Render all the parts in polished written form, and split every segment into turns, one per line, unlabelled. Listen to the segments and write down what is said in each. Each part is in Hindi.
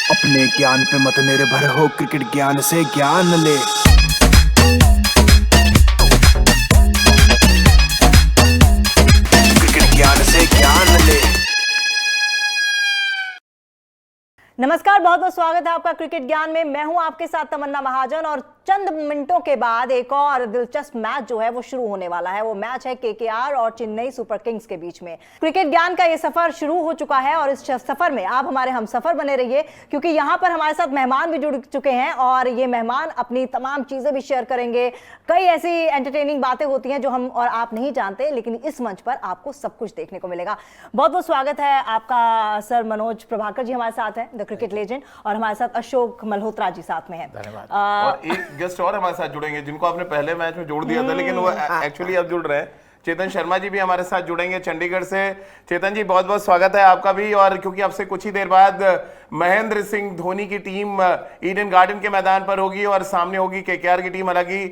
अपने ज्ञान पे मत निर्भर हो, क्रिकेट ज्ञान से ज्ञान ले। क्रिकेट ज्ञान से ज्ञान ले।
नमस्कार, बहुत बहुत स्वागत है आपका क्रिकेट ज्ञान में। मैं हूं आपके साथ तमन्ना महाजन और चंद मिनटों के बाद एक और दिलचस्प मैच जो है वो शुरू होने वाला है। वो मैच है केकेआर और चेन्नई सुपर किंग्स के बीच में। क्रिकेट ज्ञान का ये सफर शुरू हो चुका है और इस सफर में आप हमारे हम सफर बने रहिए, क्योंकि यहाँ पर हमारे साथ मेहमान भी जुड़ चुके हैं और ये मेहमान अपनी तमाम चीजें भी शेयर करेंगे। कई ऐसी एंटरटेनिंग बातें होती हैं जो हम और आप नहीं जानते, लेकिन इस मंच पर आपको सब कुछ देखने को मिलेगा। बहुत बहुत स्वागत है आपका सर। मनोज प्रभाकर जी हमारे साथ हैं, द क्रिकेट लेजेंड, और हमारे साथ अशोक मल्होत्रा जी साथ में हैं।
धन्यवाद। और एक गेस्ट और हमारे साथ जुड़ेंगे जिनको आपने पहले मैच में जोड़ दिया था, लेकिन वो एक्चुअली अब जुड़ रहे हैं। चेतन शर्मा जी भी हमारे साथ जुड़ेंगे चंडीगढ़ से। चेतन जी, बहुत बहुत स्वागत है आपका भी। और क्योंकि आपसे कुछ ही देर बाद महेंद्र सिंह धोनी की टीम ईडन गार्डन के मैदान पर होगी और सामने होगी केकेआर की टीम। हालांकि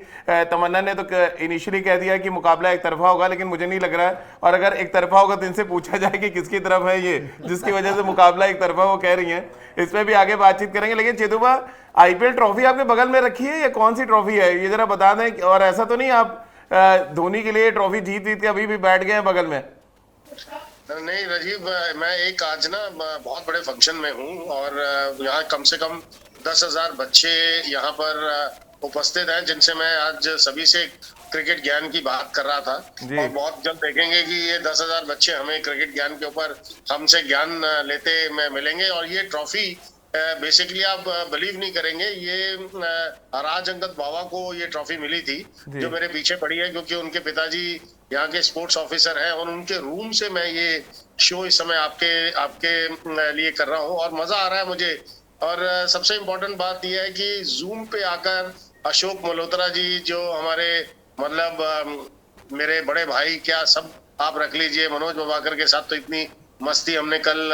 तमन्ना ने तो इनिशियली कह दिया कि मुकाबला एक तरफा होगा, लेकिन मुझे नहीं लग रहा है। और अगर एक तरफा होगा तो इनसे पूछा जाए कि किसकी तरफ है ये, जिसकी वजह से मुकाबला एक तरफा वो कह रही है। इसमें भी आगे बातचीत करेंगे। लेकिन चेतुबा, आईपीएल ट्रॉफी आपके बगल में रखी है, ये कौन सी ट्रॉफी है ये जरा बता दें। और ऐसा तो नहीं आप धोनी के लिए ट्रॉफी जीत के अभी भी बैठ गए हैं बगल में?
नहीं राजीव, मैं एक आज ना बहुत बड़े फंक्शन में हूँ और यहाँ कम से कम 10,000 बच्चे यहाँ पर उपस्थित हैं, जिनसे मैं आज सभी से क्रिकेट ज्ञान की बात कर रहा था। और बहुत जल्द देखेंगे कि ये 10,000 बच्चे हमें क्रिकेट ज्ञान के ऊपर हमसे ज्ञान लेते मिलेंगे। और ये ट्रॉफी बेसिकली आप बिलीव नहीं करेंगे, ये राज अंगद बावा को ये ट्रॉफी मिली थी जो मेरे पीछे पड़ी है, क्योंकि उनके पिताजी यहाँ के स्पोर्ट्स ऑफिसर हैं और उनके रूम से मैं ये शो इस समय आपके लिए कर रहा हूँ और मजा आ रहा है मुझे। और सबसे इम्पोर्टेंट बात यह है कि जूम पे आकर अशोक मल्होत्रा जी, जो हमारे मतलब मेरे बड़े भाई, क्या सब आप रख लीजिए, मनोज प्रभाकर के साथ तो इतनी मस्ती हमने कल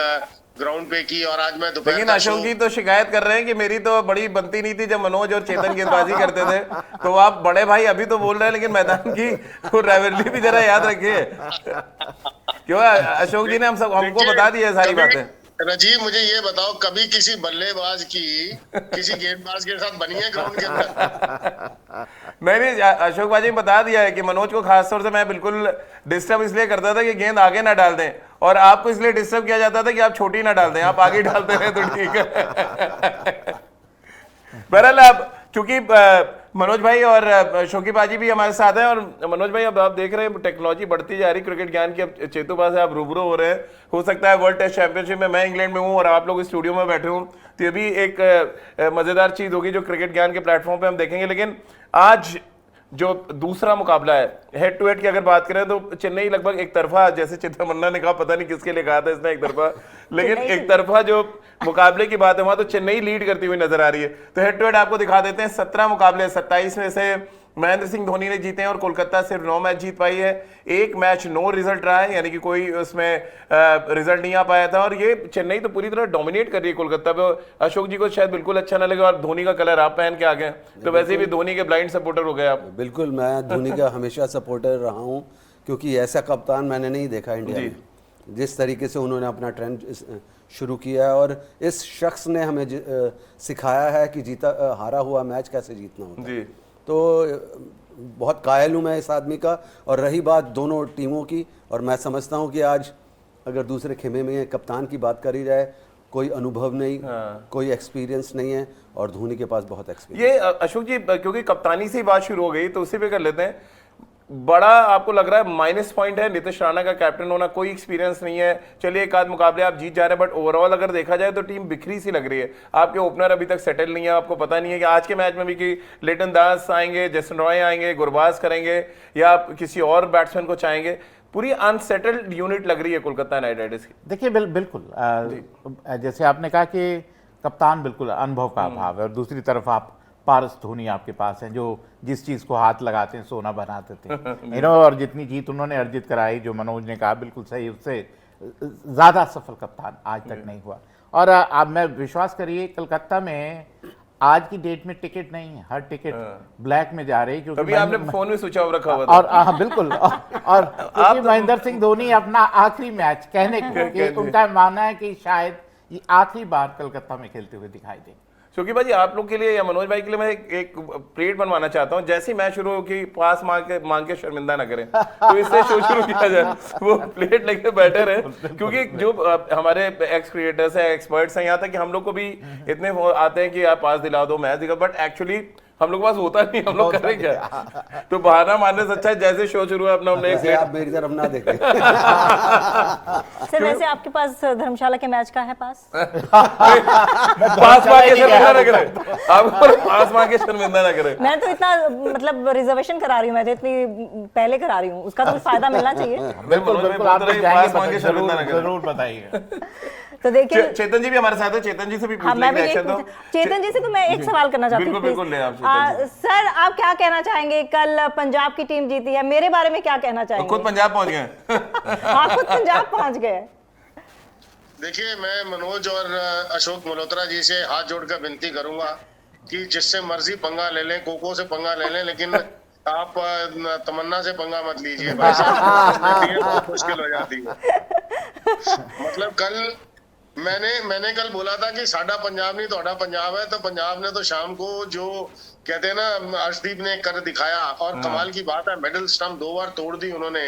ग्राउंड पे की। और आज मैं दोपहर,
लेकिन अशोक जी तो शिकायत कर रहे हैं कि मेरी तो बड़ी बनती नहीं थी जब मनोज और चेतन गेंदबाजी करते थे। तो आप बड़े भाई अभी तो बोल रहे हैं, लेकिन मैदान की तो राइवलरी भी जरा याद रखिए। क्यों अशोक जी ने हमको बता दी है सारी बातें।
राजीव, मुझे ये बताओ, कभी किसी बल्लेबाज की किसी गेंदबाज के साथ बनी है ग्राउंड के अंदर?
नहीं, अशोक बाजी ने बता दिया है कि मनोज को खासतौर से मैं बिल्कुल डिस्टर्ब इसलिए करता था कि गेंद आगे ना डाल दें, और आपको इसलिए डिस्टर्ब किया जाता था कि आप छोटी ना डाल दें, आप आगे डालते रहे तो ठीक है। बहरहाल, अब चूंकि मनोज भाई और शोकी बाजी भी हमारे साथ हैं, और मनोज भाई अब आप देख रहे हैं टेक्नोलॉजी बढ़ती जा रही क्रिकेट ज्ञान की। अब चेतुबा से आप रूबरू हो रहे हैं। हो सकता है वर्ल्ड टेस्ट चैंपियनशिप में मैं इंग्लैंड में हूं और आप लोग स्टूडियो में बैठे हूं, तो ये भी एक मजेदार चीज होगी जो क्रिकेट ज्ञान के प्लेटफॉर्म पे हम देखेंगे। लेकिन आज जो दूसरा मुकाबला है हेड टू हेड की अगर बात करें तो चेन्नई लगभग एक तरफा, जैसे चित्रमन्ना ने कहा, पता नहीं किसके लिए कहा था इसने एक तरफा, लेकिन एक तरफा जो मुकाबले की बात है वहां तो चेन्नई लीड करती हुई नजर आ रही है। तो हेड टू हेड आपको दिखा देते हैं। 17 मुकाबले, 27 में से महेंद्र सिंह धोनी ने जीते हैं और कोलकाता सिर्फ 9 मैच जीत पाई है। एक मैच नो रिजल्ट रहा है, यानी कि कोई उसमें रिजल्ट नहीं आ पाया था। और ये चेन्नई तो पूरी तरह डोमिनेट कर रही है कोलकाता पे। अशोक जी को शायद बिल्कुल अच्छा ना लगे, और धोनी का कलर आप पहन के आ गए तो वैसे भी धोनी के ब्लाइंड सपोर्टर हो गए आप।
बिल्कुल, मैं धोनी का हमेशा सपोर्टर रहा हूँ, क्योंकि ऐसा कप्तान मैंने नहीं देखा इंडिया में। जिस तरीके से उन्होंने अपना ट्रेंड शुरू किया है, और इस शख्स ने हमें सिखाया है कि हारा हुआ मैच कैसे जीतना होता है। तो बहुत कायल हूँ मैं इस आदमी का। और रही बात दोनों टीमों की, और मैं समझता हूँ कि आज अगर दूसरे खेमे में कप्तान की बात करी जाए, कोई अनुभव नहीं, कोई एक्सपीरियंस नहीं है, और धोनी के पास बहुत एक्सपीरियंस।
ये अशोक जी, क्योंकि कप्तानी से ही बात शुरू हो गई तो उसी पे कर लेते हैं। बड़ा आपको लग रहा है माइनस पॉइंट है नीतीश राणा का कैप्टन होना, कोई एक्सपीरियंस नहीं है। चलिए एक आध मुकाबले आप जीत जा रहे हैं, बट ओवरऑल अगर देखा जाए तो टीम बिखरी सी लग रही है। आपके ओपनर अभी तक सेटल नहीं है, आपको पता नहीं है कि आज के मैच में भी कि लिटन दास आएंगे, जैसन रॉय आएंगे, गुरबाज करेंगे, या आप किसी और बैट्समैन को चाहेंगे। पूरी अनसेटल्ड यूनिट लग रही है कोलकाता नाइट राइडर्स की।
देखिए बिल्कुल जैसे आपने कहा कि कप्तान बिल्कुल अनुभव का अभाव है, और दूसरी तरफ आप पारस धोनी आपके पास हैं जो जिस चीज़ को हाथ लगाते हैं सोना बना देते हैं। और जितनी जीत उन्होंने अर्जित कराई, जो मनोज ने कहा बिल्कुल सही, उससे ज़्यादा सफल कप्तान आज तक नहीं हुआ। और अब मैं विश्वास करिए, कलकत्ता में आज की डेट में टिकट नहीं है, हर टिकट ब्लैक में जा रही है, क्योंकि
तभी आपने फोन में स्विच ऑफ रखा हुआ था।
और बिल्कुल, और क्योंकि महेंद्र सिंह धोनी अपना आखिरी मैच कहने को कि उनका मानना है कि शायद ये आखिरी बार कलकत्ता में खेलते हुए दिखाई देंगे।
शौकी भाई आप लोग के लिए या मनोज भाई के लिए मैं एक प्लेट बनवाना चाहता हूँ, जैसे ही मैच शुरू हो कि पास मांग के शर्मिंदा ना करें, तो इससे शो शुरू किया जाए, वो प्लेट लेके बेटर है। क्योंकि जो हमारे एक्स क्रिएटर्स हैं, एक्सपर्ट्स हैं, यहाँ तक कि हम लोग को भी इतने आते हैं कि आप पास दिला दो, मैच दिखा, बट एक्चुअली हम लोग के पास होता नहीं, हम लोग करें क्या? तो बहाना मारने से अच्छा है जैसे शो शुरू है अपना हमने
वैसे आप मेरी तरफ ना देखें।
सर वैसे आपके पास धर्मशाला के मैच का है पास?
पास मांग के शर्मिंदा ना करें, आप पास मांग के शर्मिंदा ना करें।
मैं तो इतना मतलब रिजर्वेशन करा रही हूँ, मैं तो इतनी पहले करा रही हूँ, उसका तो कुछ फायदा मिलना चाहिए।
बिल्कुल बिल्कुल, आप
पास मांग के शर्मिंदा ना करें।
जरूर बताइए।
तो देखिए
चेतन जी भी हमारे साथ है, चेतन जी से भी
हाँ,
पूछ
मैं भी
लेंगे
एक चेतन जी से तो मैं एक सवाल करना चाहती हूँ।
बिल्कुल ले आप चेतन जी।
सर आप क्या कहना चाहेंगे, कल पंजाब की टीम जीती है, मेरे बारे में क्या कहना चाहेंगे?
खुद पंजाब पहुंच गए।
हाँ खुद पंजाब पहुंच गए।
देखिए, मैं मनोज और अशोक मल्होत्रा जी से हाथ जोड़कर विनती करूंगा कि जिससे मर्जी पंगा ले लें, कोको से पंगा ले लें, लेकिन आप तमन्ना से पंगा मत लीजिए भाई साहब, बहुत मुश्किल हो जाती है। मतलब कल मैंने कल बोला था कि साडा पंजाब नहीं तोड़ा पंजाब है, तो पंजाब ने तो शाम को जो कहते हैं ना अर्शदीप ने कर दिखाया, और कमाल की बात है मिडिल स्टंप 2 बार तोड़ दी उन्होंने।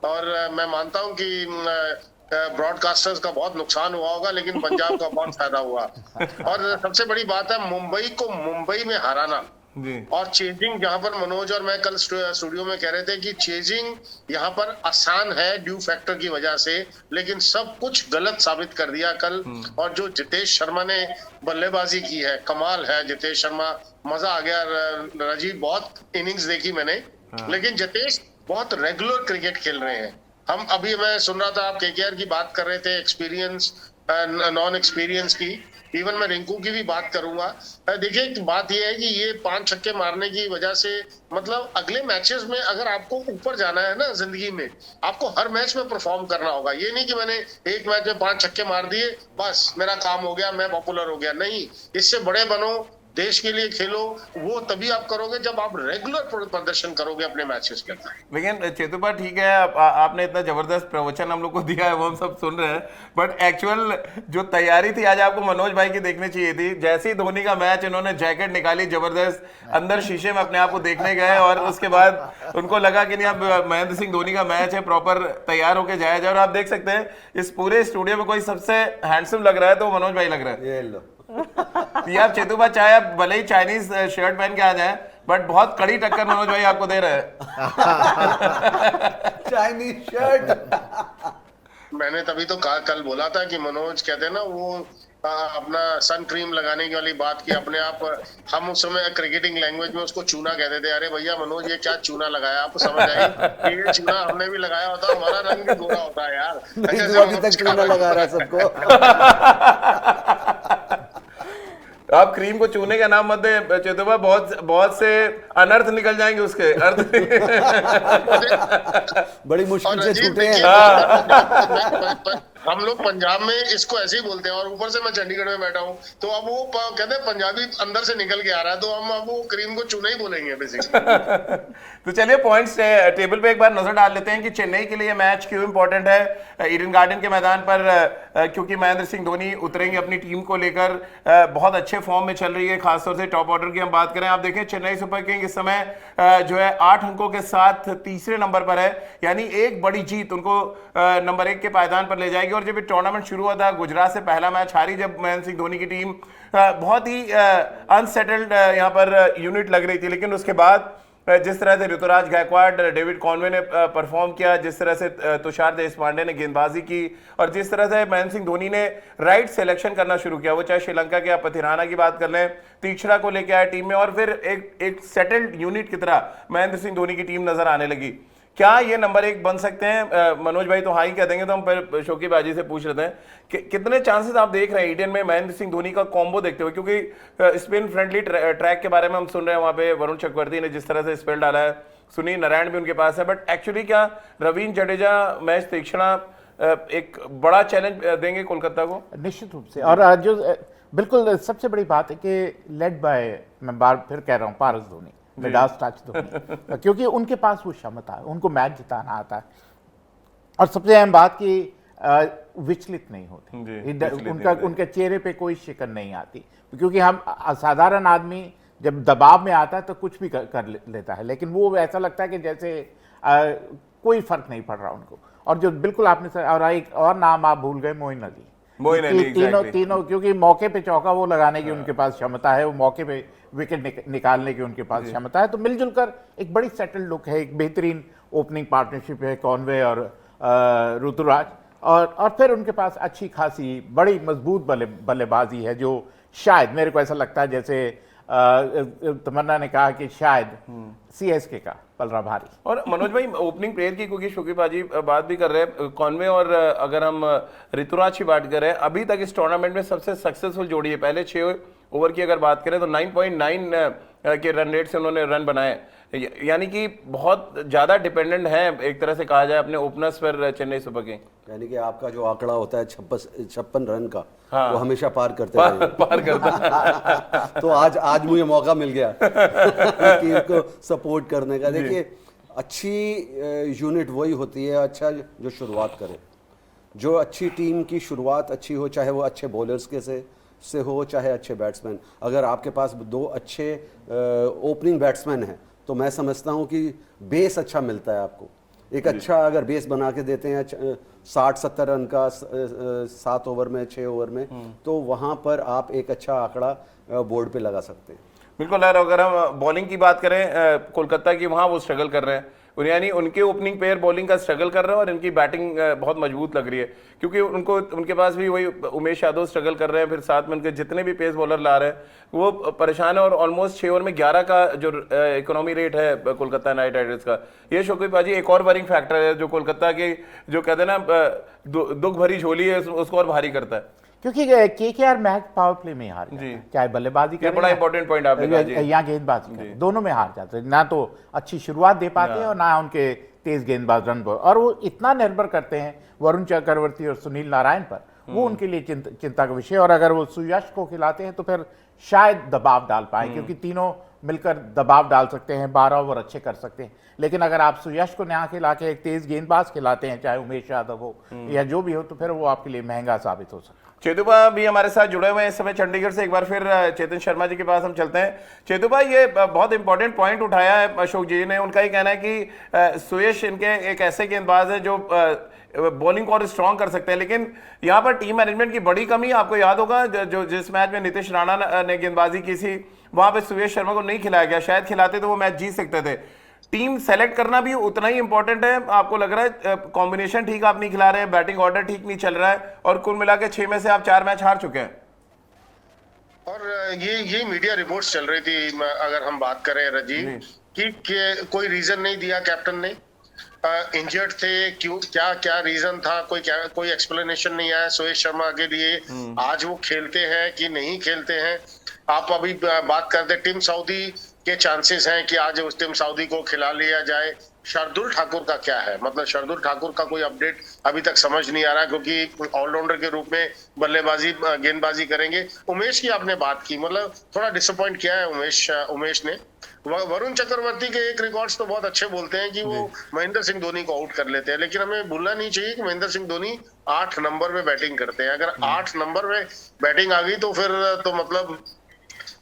और मैं मानता हूं कि ब्रॉडकास्टर्स का बहुत नुकसान हुआ होगा, लेकिन पंजाब का बहुत फायदा हुआ। और सबसे बड़ी बात है मुंबई को मुंबई में हराना और चेजिंग, जहां पर मनोज और मैं कल स्टूडियो में कह रहे थे कि चेजिंग यहाँ पर आसान है ड्यू फैक्टर की वजह से, लेकिन सब कुछ गलत साबित कर दिया कल। और जो जितेश शर्मा ने बल्लेबाजी की है, कमाल है जितेश शर्मा, मजा आ गया। राजीव बहुत इनिंग्स देखी मैंने, लेकिन जितेश बहुत रेगुलर क्रिकेट खेल रहे हैं। हम अभी मैं सुन रहा था आप केकेआर की बात कर रहे थे, एक्सपीरियंस नॉन एक्सपीरियंस की, इवन मैं रिंकू की भी बात करूंगा। देखिए बात यह है कि ये 5 छक्के मारने की वजह से, मतलब अगले मैचेस में अगर आपको ऊपर जाना है ना जिंदगी में, आपको हर मैच में परफॉर्म करना होगा। ये नहीं कि मैंने एक मैच में 5 छक्के मार दिए बस मेरा काम हो गया, मैं पॉपुलर हो गया। नहीं, इससे बड़े बनो, देश के लिए खेलो। वो तभी आप करोगे जब आप रेगुलर प्रदर्शन करोगे अपने मैचेस के अंदर।
लेकिन चेतुपा ठीक है, आपने इतना जबरदस्त प्रवचन हम लोग को दिया है, वो हम सब सुन रहे हैं, बट एक्चुअल जो तैयारी थी आज आपको मनोज भाई की देखनी चाहिए थी। जैसे ही धोनी का मैच, इन्होंने जैकेट निकाली जबरदस्त, अंदर शीशे में अपने आप को देखने गए, और उसके बाद उनको लगा कि नहीं अब महेंद्र सिंह धोनी का मैच है, प्रॉपर तैयार होकर जाया जाए। और आप देख सकते हैं इस पूरे स्टूडियो में कोई सबसे हैंडसम लग रहा है तो मनोज भाई लग रहा है।
ये लो
ये आप चेतुपा चाहे आप भले ही चाइनीज शर्ट पहन के आ जाए, बट बहुत कड़ी टक्कर मनोज भाई आपको दे रहे हैं।
Chinese shirt.
मैंने तभी तो कल बोला था कि मनोज कहते हैं ना वो अपना सन क्रीम लगाने की वाली बात की अपने आप। हम उस समय क्रिकेटिंग लैंग्वेज में उसको चूना कहते थे। अरे भैया मनोज ये क्या चूना लगाया, आपको समझ आई कि ये चूना हमने भी लगाया होता, हमारा रंग भी गोरा होता है यार।
अभी तक चूना लगा रहा है सबको।
आप क्रीम को चूने का नाम मत दे चेतुपा, बहुत से अनर्थ निकल जाएंगे उसके अर्थ।
बड़ी मुश्किल से छूटे हैं।
हम लोग पंजाब में इसको ऐसे ही बोलते हैं, और ऊपर से मैं चंडीगढ़ में बैठा हूँ, तो अब वो कहते हैं पंजाबी अंदर से निकल के आ रहा है, तो हम अब वो क्रीम को चूना ही बोलेंगे बेसिकली।
तो चलिए पॉइंट्स टेबल पे एक बार नजर डाल लेते हैं कि चेन्नई के लिए मैच क्यों इंपॉर्टेंट है ईडन गार्डन के मैदान पर, क्योंकि महेंद्र सिंह धोनी उतरेंगे अपनी टीम को लेकर, बहुत अच्छे फॉर्म में चल रही है, खासतौर से टॉप ऑर्डर की हम बात करें। आप देखें चेन्नई सुपर किंग इस समय जो है 8 अंकों के साथ तीसरे नंबर पर है, यानी एक बड़ी जीत उनको नंबर 1 के पायदान पर ले जाएगी। और जब टूर्नामेंट शुरू हुआ था, गुजरात से पहला मैच हारी जब महेंद्र सिंह धोनी की टीम, बहुत ही अनसेटल्ड यहाँ पर यूनिट लग रही थी, लेकिन उसके बाद जिस तरह से ऋतुराज गायकवाड, डेविड कॉनवे ने परफॉर्म किया, जिस तरह से तुषार देशपांडे ने गेंदबाजी की, और जिस तरह से महेंद्र सिंह धोनी ने राइट सिलेक्शन करना शुरू किया, वो चाहे श्रीलंका के पथिराना की बात कर लें, तीक्षरा को लेकर आए टीम में, और फिर एक सेटल्ड यूनिट की तरह महेंद्र सिंह धोनी की टीम नजर आने लगी। क्या ये नंबर 1 बन सकते हैं? मनोज भाई तो हाँ ही कह देंगे, तो हम फिर शौकी बाजी से पूछ लेते हैं कि कितने चांसेस आप देख रहे हैं ईडन में महेंद्र सिंह धोनी का कॉम्बो देखते हुए, क्योंकि स्पिन फ्रेंडली ट्रैक के बारे में हम सुन रहे हैं, वहां पे वरुण चक्रवर्ती ने जिस तरह से स्पेल डाला है, सुनील नारायण भी उनके पास है, बट एक्चुअली क्या रवींद्र जडेजा मैच तीक्षणा एक बड़ा चैलेंज देंगे कोलकाता को?
निश्चित रूप से। और जो बिल्कुल सबसे बड़ी बात है कि लेड बाय, मैं बार फिर कह रहा हूँ, पारस धोनी, मिडास टच धोनी, क्योंकि उनके पास वो क्षमता है, उनको मैच जिताना आता है। और सबसे अहम बात कि विचलित नहीं होते,
जी, विचलित नहीं
उनका
होते।
उनके चेहरे पे कोई शिकन नहीं आती, क्योंकि हम साधारण आदमी जब दबाव में आता है तो कुछ भी कर लेता है, लेकिन वो ऐसा लगता है कि जैसे कोई फर्क नहीं पड़ रहा उनको। और जो बिल्कुल आपने और एक और नाम आप भूल गए, मोइन अली।
मोइन अली, exactly।
तीनों क्योंकि मौके पे चौका वो लगाने की उनके पास क्षमता है, वो मौके पे विकेट निकालने की उनके पास क्षमता है, तो मिलजुल कर एक बड़ी सेटल्ड लुक है, एक बेहतरीन ओपनिंग पार्टनरशिप है कॉनवे और ऋतुराज, और फिर उनके पास अच्छी खासी बड़ी मजबूत बल्लेबाजी है, जो शायद मेरे को ऐसा लगता है जैसे तमन्ना ने कहा कि शायद सीएसके का पलरा भारी।
और मनोज भाई ओपनिंग प्लेयर की, क्योंकि शोकी बाजी बात भी कर रहे हैं, कॉनवे और अगर हम ऋतुराज की बात करें, अभी तक इस टूर्नामेंट में सबसे सक्सेसफुल जोड़ी है। पहले 6 ओवर की अगर बात करें तो 9.9 के रन रेट से उन्होंने रन बनाए, यानी कि बहुत ज्यादा डिपेंडेंट है एक तरह से कहा जाए अपने ओपनर्स पर चेन्नई सुपर किंग।
यानी कि आपका जो आंकड़ा होता है 56 रन का,
हाँ।
वो हमेशा पार करते हैं।
पार करता
तो आज मुझे मौका मिल गया कि इनको सपोर्ट करने का। देखिए, अच्छी यूनिट वही होती है अच्छा जो शुरुआत करे। जो अच्छी टीम की शुरुआत अच्छी हो, चाहे वो अच्छे बॉलर्स के से हो, चाहे अच्छे बैट्समैन। अगर आपके पास 2 अच्छे ओपनिंग बैट्समैन हैं तो मैं समझता हूं कि बेस अच्छा मिलता है आपको। एक अच्छा अगर बेस बना के देते हैं 60-70 रन का 7 ओवर में, 6 ओवर में, तो वहां पर आप एक अच्छा आंकड़ा बोर्ड पे लगा सकते हैं।
बिल्कुल यार। अगर हम बॉलिंग की बात करें कोलकाता की, वहां वो स्ट्रगल कर रहे हैं, यानी उनके ओपनिंग प्लेयर बॉलिंग का स्ट्रगल कर रहे हैं और इनकी बैटिंग बहुत मजबूत लग रही है, क्योंकि उनके पास भी वही उमेश यादव स्ट्रगल कर रहे हैं, फिर साथ में उनके जितने भी पेस बॉलर ला रहे हैं वो परेशान है। और ऑलमोस्ट 6 ओवर में 11 का जो इकोनॉमी रेट है कोलकाता नाइट राइडर्स का, ये शोकी पाजी एक और वरिंग फैक्टर है जो कोलकाता के जो कहते हैं ना दुख भरी झोली है उसको और भारी करता है,
क्योंकि केकेआर मैच पावर प्ले में हार जाता है, चाहे बल्लेबाजी
ये बड़ा इंपॉर्टेंट पॉइंट आपने कहा
या गेंदबाजी करे, दोनों में हार जाते हैं। ना तो अच्छी शुरुआत दे पाते हैं और ना उनके तेज गेंदबाज रन पर, और वो इतना निर्भर करते हैं वरुण चक्रवर्ती और सुनील नारायण पर, वो उनके लिए चिंता का विषय। और अगर वो सुयश को खिलाते हैं तो फिर शायद दबाव डाल पाए, क्योंकि तीनों मिलकर दबाव डाल सकते हैं, 12 ओवर अच्छे कर सकते हैं। लेकिन अगर आप सुयश को नया खिला के एक तेज गेंदबाज खिलाते हैं, चाहे उमेश यादव हो या जो भी हो, तो फिर वो आपके लिए महंगा साबित हो सकता है।
चेतुबा भी हमारे साथ जुड़े हुए हैं इस समय चंडीगढ़ से। एक बार फिर चेतन शर्मा जी के पास हम चलते हैं। चेतुबा, ये बहुत इंपॉर्टेंट पॉइंट उठाया है अशोक जी ने। उनका ही कहना है कि सुयश इनके एक ऐसे गेंदबाज है जो बॉलिंग को और स्ट्रॉन्ग कर सकते हैं, लेकिन यहाँ पर टीम मैनेजमेंट की बड़ी कमी। आपको याद होगा जो जिस मैच में नीतीश राणा ने गेंदबाजी की थी, वहां पे सुयश शर्मा को नहीं खिलाया गया। शायद खिलाते तो वो मैच जीत सकते थे। टीम सेलेक्ट करना भी उतना ही इंपॉर्टेंट है। आपको लग रहा है कॉम्बिनेशन ठीक आप नहीं खिला रहे हैं, बैटिंग ऑर्डर ठीक नहीं चल रहा है, और कुल मिला के 6 में से आप 4 मैच हार चुके हैं।
और ये मीडिया रिपोर्ट्स चल रही थी, अगर हम बात करें राजीव कि कोई रीजन नहीं दिया कैप्टन ने, इंजर्ड थे, क्यों, क्या रीजन था, कोई एक्सप्लेनेशन नहीं आया सुयश शर्मा के लिए। आज वो खेलते हैं कि नहीं खेलते हैं। आप अभी बात करते टीम सऊदी के चांसेस हैं कि आज उस टीम सऊदी को खिला लिया जाए। शार्दुल ठाकुर का क्या है, मतलब शार्दुल ठाकुर का कोई अपडेट अभी तक समझ नहीं आ रहा, क्योंकि ऑलराउंडर के रूप में बल्लेबाजी गेंदबाजी करेंगे। उमेश की आपने बात की, मतलब थोड़ा डिसअपॉइंट किया है उमेश ने। वरुण चक्रवर्ती के एक रिकॉर्ड्स तो बहुत अच्छे बोलते हैं कि वो महेंद्र सिंह धोनी को आउट कर लेते हैं, लेकिन हमें भूलना नहीं चाहिए कि महेंद्र सिंह धोनी 8 नंबर में बैटिंग करते हैं। अगर 8 नंबर में बैटिंग आ गई तो फिर तो मतलब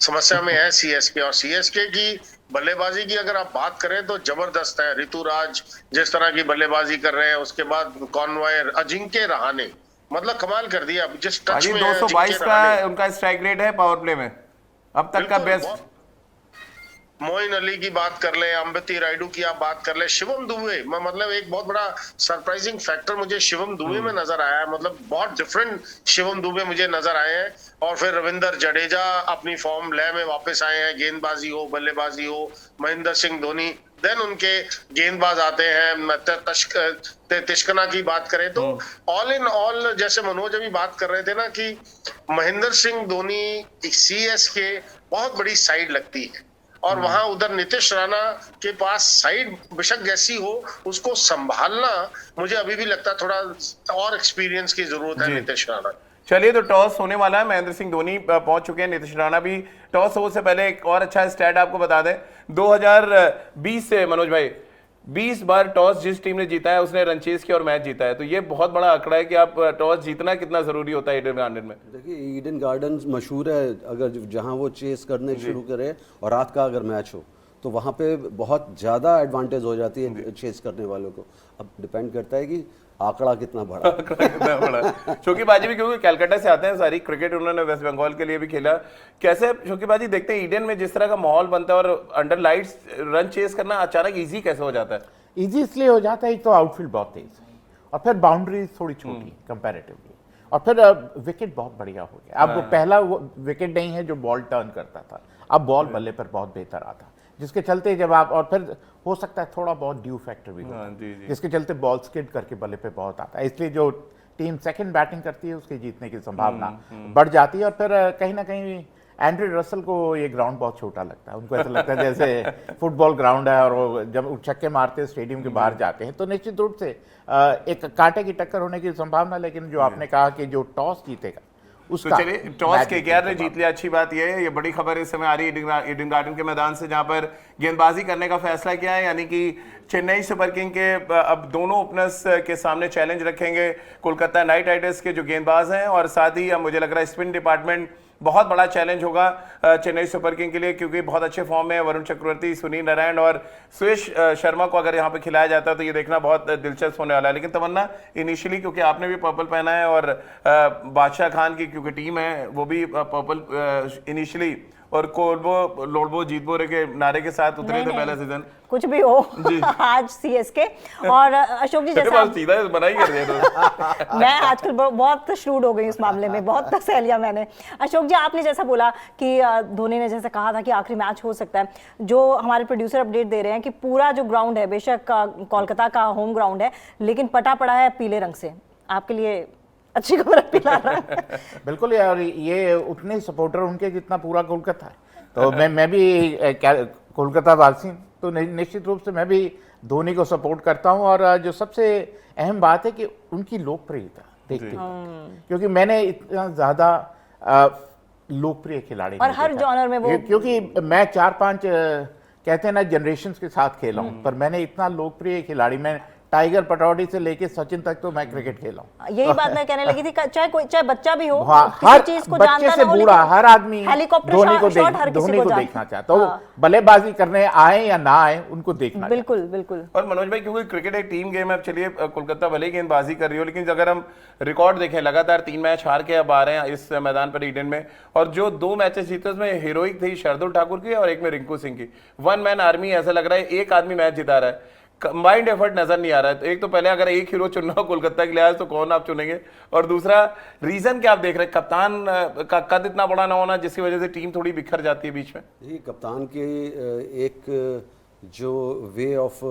समस्या में है सीएसके। और सीएसके की बल्लेबाजी की अगर आप बात करें तो जबरदस्त है। ऋतुराज जिस तरह की बल्लेबाजी कर रहे हैं, उसके बाद कॉनवे, अजिंक्य रहाणे, मतलब कमाल कर दिया। जिस टच में
222 का उनका स्ट्राइक रेट है पावर प्ले में, अब तक का बेस्ट।
मोइन अली की बात कर ले, अंबती रायडू की आप बात कर ले, शिवम दुबे, मतलब एक बहुत बड़ा सरप्राइजिंग फैक्टर मुझे शिवम दुबे में नजर आया है। मतलब बहुत डिफरेंट शिवम दुबे मुझे नजर आए हैं। और फिर रविंदर जडेजा अपनी फॉर्म लय में वापस आए हैं, गेंदबाजी हो, बल्लेबाजी हो। महेंद्र सिंह धोनी, देन उनके गेंदबाज आते हैं। तिश्कना की बात करें तो ऑल इन ऑल, जैसे मनोज अभी बात कर रहे थे ना कि महेंद्र सिंह धोनी सीएसके बहुत बड़ी साइड लगती है, और वहां उधर नीतीश राणा के पास साइड बेशक जैसी हो, उसको संभालना मुझे अभी भी लगता है थोड़ा और एक्सपीरियंस की जरूरत है नीतीश राणा।
चलिए, तो टॉस होने वाला है। महेंद्र सिंह धोनी पहुंच चुके हैं, नीतीश राणा भी। टॉस हो से पहले एक और अच्छा स्टैट आपको बता दें, 2020 से मनोज भाई 20 बार टॉस जिस टीम ने जीता है उसने रन चेस किया और मैच जीता है, तो ये बहुत बड़ा आंकड़ा है कि आप टॉस जीतना कितना जरूरी होता है ईडन गार्डन में।
देखिए ईडन गार्डन्स मशहूर है, अगर जहाँ वो चेस करने शुरू करे और रात का अगर मैच हो तो वहाँ पे बहुत ज़्यादा एडवांटेज हो जाती है चेस करने वालों को। अब डिपेंड करता है कि आंकड़ा कितना बड़ा
कितना बड़ा। शौकीबाजी भी क्योंकि कलकत्ता से आते हैं सारी, क्रिकेट उन्होंने वेस्ट बंगाल के लिए भी खेला। कैसे शौकीबाजी देखते हैं ईडन में जिस तरह का माहौल बनता है और अंडर लाइट्स रन चेस करना अचानक इजी कैसे हो जाता है?
इजी इसलिए हो जाता है, एक तो आउटफील्ड बहुत तेज है और फिर बाउंड्रीज थोड़ी छोटी कंपैरेटिवली, और फिर विकेट बहुत बढ़िया हो गया। अब पहला वो विकेट नहीं है जो बॉल टर्न करता था, अब बॉल बल्ले पर बहुत बेहतर आता, जिसके चलते जब आप, और फिर हो सकता है थोड़ा बहुत ड्यू फैक्टर भी होता है, जिसके चलते बॉल स्किड करके बल्ले पे बहुत आता है, इसलिए जो टीम सेकंड बैटिंग करती है उसके जीतने की संभावना बढ़ जाती है। और फिर कहीं ना कहीं एंड्रे रसल को ये ग्राउंड बहुत छोटा लगता है, उनको ऐसा लगता है जैसे फुटबॉल ग्राउंड है, और वो जब छक्के मारते हैं स्टेडियम के बाहर जाते हैं तो निश्चित रूप से एक कांटे की टक्कर होने की संभावना। लेकिन जो आपने कहा कि जो टॉस जीतेगा उसका,
तो चलिए टॉस केकेआर ने जीत लिया, अच्छी बात यह है। ये बड़ी खबर इस समय आ रही है ईडन गार्डन के मैदान से, जहां पर गेंदबाजी करने का फैसला किया है, यानी कि चेन्नई सुपर किंग के अब दोनों ओपनर्स के सामने चैलेंज रखेंगे कोलकाता नाइट राइडर्स के जो गेंदबाज हैं, और साथ ही अब मुझे लग रहा है स्पिन डिपार्टमेंट बहुत बड़ा चैलेंज होगा चेन्नई सुपर किंग के लिए, क्योंकि बहुत अच्छे फॉर्म में वरुण चक्रवर्ती, सुनील नारायण और सुयश शर्मा को अगर यहाँ पे खिलाया जाता है तो ये देखना बहुत दिलचस्प होने वाला है। लेकिन तमन्ना, इनिशियली क्योंकि आपने भी पर्पल पहना है और बादशाह खान की क्योंकि टीम है वो भी पर्पल इनिशियली, और कोलबो लोडबो जीतबो रे के नारे के साथ उतरे थे पहला सीजन,
कुछ भी हो आज सीएसके। और अशोक जी जैसा
सीधा मना ही कर दिया
मैं आजकल बहुत श्रूड हो गई इस मामले में, बहुत तक सह लिया मैंने। अशोक जी, आपने जैसा बोला कि धोनी ने जैसा कहा था कि आखिरी मैच हो सकता है, जो हमारे प्रोड्यूसर अपडेट दे रहे हैं कि पूरा जो ग्राउंड है बेशक कोलकाता का होम ग्राउंड है लेकिन पटा पड़ा है पीले रंग से। आपके लिए अच्छी खबर है, पीला रंग।
बिल्कुल यार, ये उतने सपोर्टर उनके जितना पूरा कोलकाता है, तो मैं भी कोलकाता वासी, तो निश्चित रूप से मैं भी धोनी को सपोर्ट करता हूं। और जो सबसे अहम बात है कि उनकी लोकप्रियता देखते हैं, क्योंकि मैंने इतना ज्यादा लोकप्रिय खिलाड़ी
और हर जॉनर में वो,
क्योंकि मैं 4-5 कहते हैं ना जनरेशंस के साथ खेला हूं, पर मैंने इतना लोकप्रिय खिलाड़ी, मैं टाइगर पटौड़ी से लेके सचिन तक तो मैं क्रिकेट खेला हूं।
यही बात मैं कहने लगी थी, चाहे बच्चा भी हो,
हर
चीज को
बच्चे से बूढ़ा हर आदमी धोनी को देखना चाहता है, तो बल्लेबाजी करने आए या ना आए उनको देखना।
बिल्कुल बिल्कुल।
और मनोज भाई, क्योंकि क्रिकेट एक टीम गेम है, अब चलिए कोलकाता भले गेंदबाजी कर रही हो, लेकिन अगर हम रिकॉर्ड देखें लगातार 3 मैच हार के अब आ रहे हैं इस मैदान पर ईडन में, और जो 2 मैचेस जीते उसमें हीरोइक थी शार्दुल ठाकुर की और एक में रिंकू सिंह की। 1 मैन आर्मी, ऐसा लग रहा है एक आदमी मैच जिता रहा है, कंबाइंड एफर्ट नजर नहीं आ रहा है। तो एक तो पहले अगर एक हीरो चुनना हो कोलकाता के लिए तो कौन आप चुनेंगे, और दूसरा रीजन क्या आप देख रहे हैं, कप्तान का कद इतना बड़ा ना होना जिसकी वजह से टीम थोड़ी बिखर जाती है बीच में?
ये कप्तान की एक जो वे ऑफ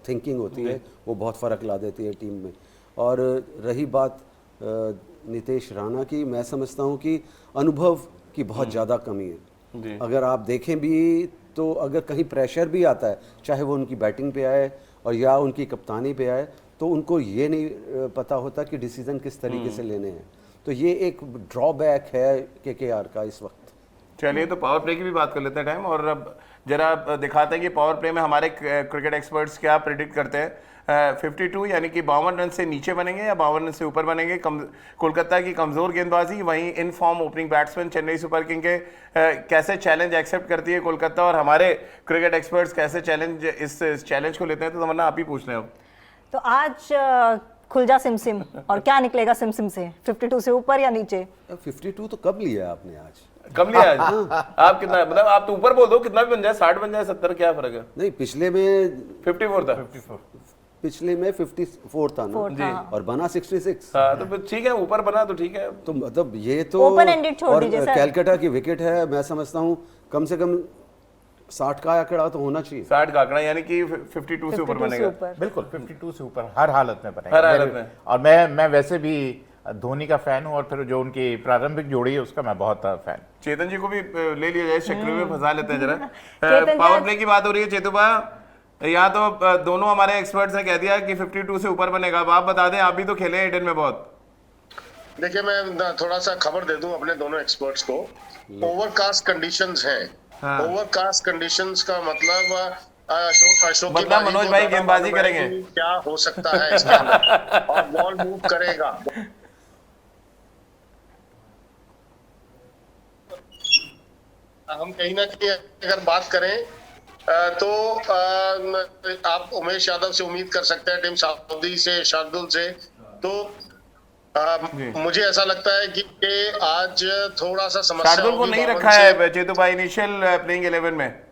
थिंकिंग होती है वो बहुत फ़र्क ला देती है टीम में। और रही बात नितेश राणा की, मैं समझता हूँ कि अनुभव की बहुत ज़्यादा कमी है। अगर आप देखें भी तो अगर कहीं प्रेशर भी आता है, चाहे वो उनकी बैटिंग पे आए और या उनकी कप्तानी पे आए, तो उनको ये नहीं पता होता कि डिसीजन किस तरीके से लेने हैं। तो ये एक ड्रॉबैक है केकेआर का इस वक्त।
चलिए, तो पावर प्ले की भी बात कर लेते हैं टाइम, और अब जरा दिखाते हैं कि पावर प्ले में हमारे क्रिकेट एक्सपर्ट्स क्या प्रेडिक्ट करते हैं। 52 यानी कि 52 रन से नीचे बनेंगे या 52 रन से ऊपर बनेंगे। कोलकाता की कमजोर गेंदबाजी, वहीं in form opening batsman Chennai super king के कैसे चैलेंज एक्सेप्ट करती है कोलकाता, और हमारे क्रिकेट एक्सपर्ट्स कैसे चैलेंज इस चैलेंज को लेते हैं। तो तमन्ना, आप ही पूछ रहे हो।
तो आज खुल जा सिमसिम, और क्या निकलेगा सिमसिम से? 52 से ऊपर या नीचे?
52 तो कब लिया आपने आज?
कम लिया आज? आप कितना, मतलब आप तो ऊपर बोल दो, कितना भी बन जाए, 60 बन जाए, 70, क्या फर्क है?
नहीं, पिछले में
54 था।
पिछले में 54 था ना
जी,
और बना 66।
हाँ, तो ठीक है, ऊपर बना तो ठीक है।
तो मतलब ये तो
ओपन एंडेड छोड़ दीजिए सर।
कैलकाटा की विकेट है, मैं समझता हूँ कम से कम 60 का आंकड़ा तो होना चाहिए।
60 का आंकड़ा, यानी कि 52 से ऊपर बनेगा।
बिल्कुल 52 से ऊपर हर हालत में बनेगा,
हर हालत में।
और मैं वैसे भी धोनी का फैन हूं, और फिर जो उनकी प्रारंभिक जोड़ी है उसका मैं बहुत फैन।
चेतन जी को भी ले लिया जाए, चक्कर में फंसा लेते हैं जरा। पावर प्ले की बात हो रही है चेतुबा, यहाँ तो दोनों हमारे एक्सपर्ट्स ने कह दिया कि 52 से ऊपर बनेगा। अब आप बता दें, आप भी तो खेले हैं ईडन में बहुत।
देखिए, मैं थोड़ा सा खबर दे दूं अपने दोनों एक्सपर्ट्स को। ओवरकास्ट कंडीशंस हैं। ओवरकास्ट कंडीशंस का मतलब अशोक की
मतलब
बाजी
मनोज
को
भाई
ज्यादा
गेंदबाजी
मालूम है
करेंगे।
कि क्या हो सकता है इसके अंदर, और बॉल मूव करेगा। हम कहीं ना कहीं अगर बात करें तो आप उमेश यादव से उम्मीद कर सकते हैं, टीम साउदी से, शार्दुल से। तो मुझे ऐसा लगता है कि आज थोड़ा सा समस्या
शार्दुल को
होगी
नहीं
बावन
रखा
से।
है चेतु भाई इनिशियल प्लेइंग 11 में।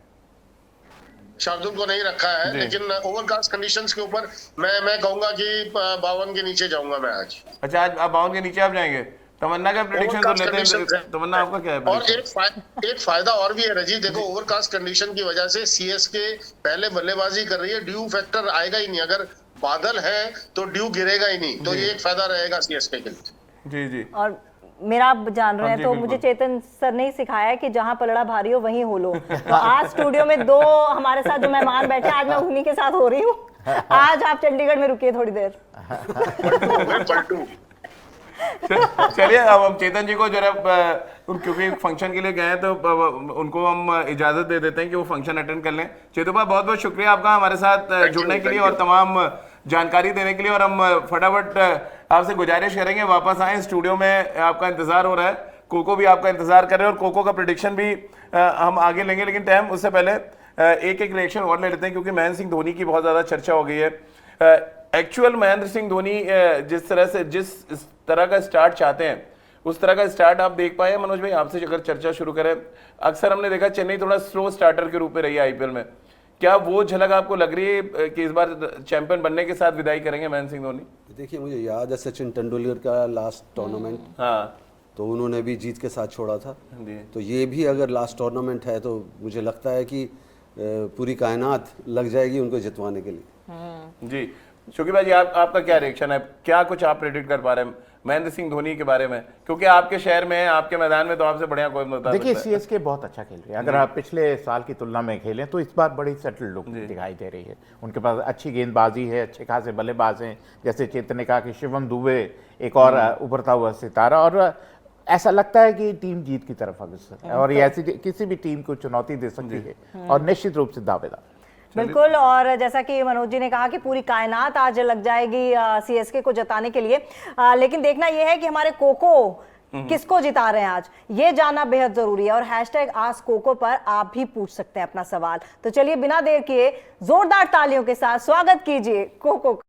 शार्दुल को नहीं रखा है,
जी।
लेकिन ओवरकास्ट कंडीशंस के ऊपर मैं कहूंगा कि 52 के नीचे जाऊंगा मैं आज।
अच्छा, आज आप 52 के नीचे आप जाएंगे। तमन्ना का प्रेडिक्शन तो
Overcast
लेते
conditions
हैं,
है।
तमन्ना आपका क्या है
और
prediction?
एक फायदा और भी है रजी, देखो ओवरकास्ट कंडीशन की वजह से सीएसके पहले बल्लेबाजी कर रही है, ड्यू फैक्टर आएगा ही नहीं। अगर बादल है तो ड्यू गिरेगा ही नहीं, तो ये एक फायदा रहेगा सीएसके के लिए।
जी जी।
और मेरा आप जान रहे
हाँ
हैं
जी,
तो
बिल्कुल।
मुझे चेतन सर ने ही सिखाया है कि जहां पलड़ा भारी हो वहीं हो लो। तो आज स्टूडियो में दो हमारे साथ जो मेहमान बैठे हैं, आज मैं उन्हीं के साथ हो रही हूँ। आज आप चंडीगढ़ में रुकिए थोड़ी देर।
पलटू
चलिए, अब हम चेतन जी को जरा क्योंकि फंक्शन के लिए गए हैं तो उनको हम इजाजत दे देते हैं कि वो फंक्शन अटेंड कर लें। चेतु भाई, बहुत बहुत शुक्रिया आपका हमारे साथ जुड़ने के लिए और तमाम जानकारी देने के लिए। और हम फटाफट आपसे गुजारिश करेंगे वापस आए स्टूडियो में, आपका इंतजार हो रहा है, कोको भी आपका इंतजार कर रहे हैं और कोको का प्रेडिक्शन भी हम आगे लेंगे। लेकिन टाइम उससे पहले एक रिएक्शन और ले लेते हैं, क्योंकि महेंद्र सिंह धोनी की बहुत ज्यादा चर्चा हो गई है। एक्चुअल महेंद्र सिंह धोनी जिस तरह का स्टार्ट चाहते हैं, उस तरह का स्टार्ट आप देख पाए? मनोज भाई, आपसे अगर चर्चा शुरू करें, अक्सर हमने देखा चेन्नई थोड़ा स्लो स्टार्टर के रूप में रही है आईपीएल में। क्या वो झलक आपको लग रही है कि इस बार चैंपियन बनने के साथ विदाई करेंगे महेंद्र सिंह धोनी?
देखिए, मुझे याद है सचिन तेंदुलकर का लास्ट टूर्नामेंट,
हाँ
तो उन्होंने भी जीत के साथ छोड़ा था।
जी।
तो ये भी अगर लास्ट टूर्नामेंट है तो मुझे लगता है कि पूरी कायनात लग जाएगी उनको जितवाने के लिए।
जी। शोकी भाई जी, आपका क्या रिएक्शन है? क्या कुछ आप प्रेडिक्ट कर पा रहे हैं महेंद्र सिंह धोनी के बारे में? क्योंकि आपके शहर में है, आपके मैदान में, तो आपसे बढ़िया कोई बता
देखिए,
सकता है।
सीएसके बहुत अच्छा खेल रही है। अगर आप पिछले साल की तुलना में खेलें तो इस बार बड़ी सेटल लुक दिखाई दे रही है। उनके पास अच्छी गेंदबाजी है, अच्छे खासे बल्लेबाज हैं, जैसे चेतन ने कहा कि शिवम दुबे एक और उभरता हुआ सितारा, और ऐसा लगता है कि टीम जीत की तरफ अग्रसर है और ये ऐसी किसी भी टीम को चुनौती दे सकती है और निश्चित रूप से दावेदार।
बिल्कुल, और जैसा कि मनोज जी ने कहा कि पूरी कायनात आज लग जाएगी सीएसके को जिताने के लिए, लेकिन देखना यह है कि हमारे कोको किसको जिता रहे हैं आज, ये जानना बेहद जरूरी है। और हैशटैग आस्क कोको पर आप भी पूछ सकते हैं अपना सवाल। तो चलिए बिना देर किए जोरदार तालियों के साथ स्वागत कीजिए कोको।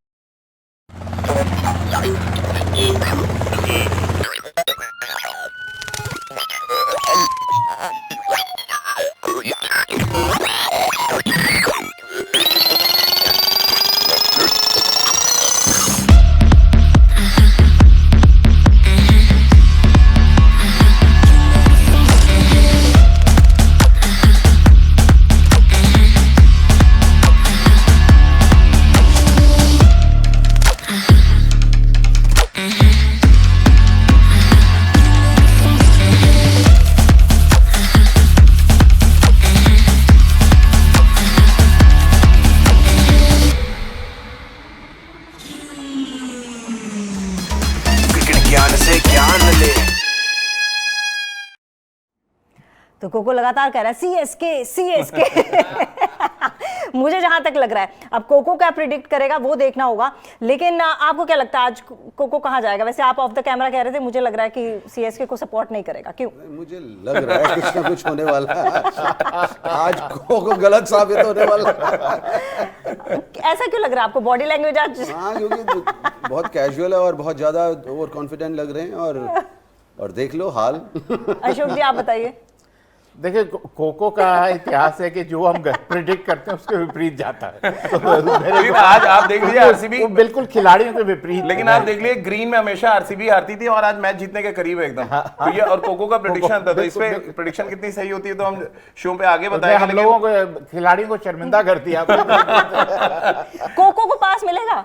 क्रिकेट ज्ञान से ज्ञान ले।
तो कोको लगातार कह रहा है सीएसके सीएसके। मुझे जहां तक लग रहा है, अब कोको क्या प्रिडिक्ट करेगा वो देखना होगा। लेकिन आपको क्या लगता है आज कोको कहां जाएगा? वैसे आप ऑफ द कैमरा कह रहे थे, मुझे लग रहा है कि सीएसके को सपोर्ट नहीं करेगा। क्यों?
मुझे लग रहा है कुछ ना कुछ होने वाला है। आज को गलत साबित होने वाला है।
ऐसा क्यों लग रहा है आपको? बॉडी लैंग्वेज आज
हाँ, क्योंकि बहुत कैजुअल है और बहुत ज्यादा ओवर कॉन्फिडेंट लग रहे हैं। और देख लो हाल।
अशोक जी आप बताइए।
देखिए, कोको का इतिहास है कि जो हम प्रिडिक्ट करते हैं उसके विपरीत जाता है। तो
लेकिन आज आप देख लीजिए आरसीबी
वो बिल्कुल खिलाड़ियों के विपरीत।
लेकिन आप देख लीजिए ग्रीन में हमेशा आरसीबी हारती थी और आज मैच जीतने के करीब है एकदम। तो ये और कोको का प्रेडिक्शन था, तो इस पे प्रेडिक्शन कितनी सही होती है तो हम शो पे आगे बताएंगे।
हम लोगों को, खिलाड़ियों को शर्मिंदा कर दिया।
कोको को पास मिलेगा?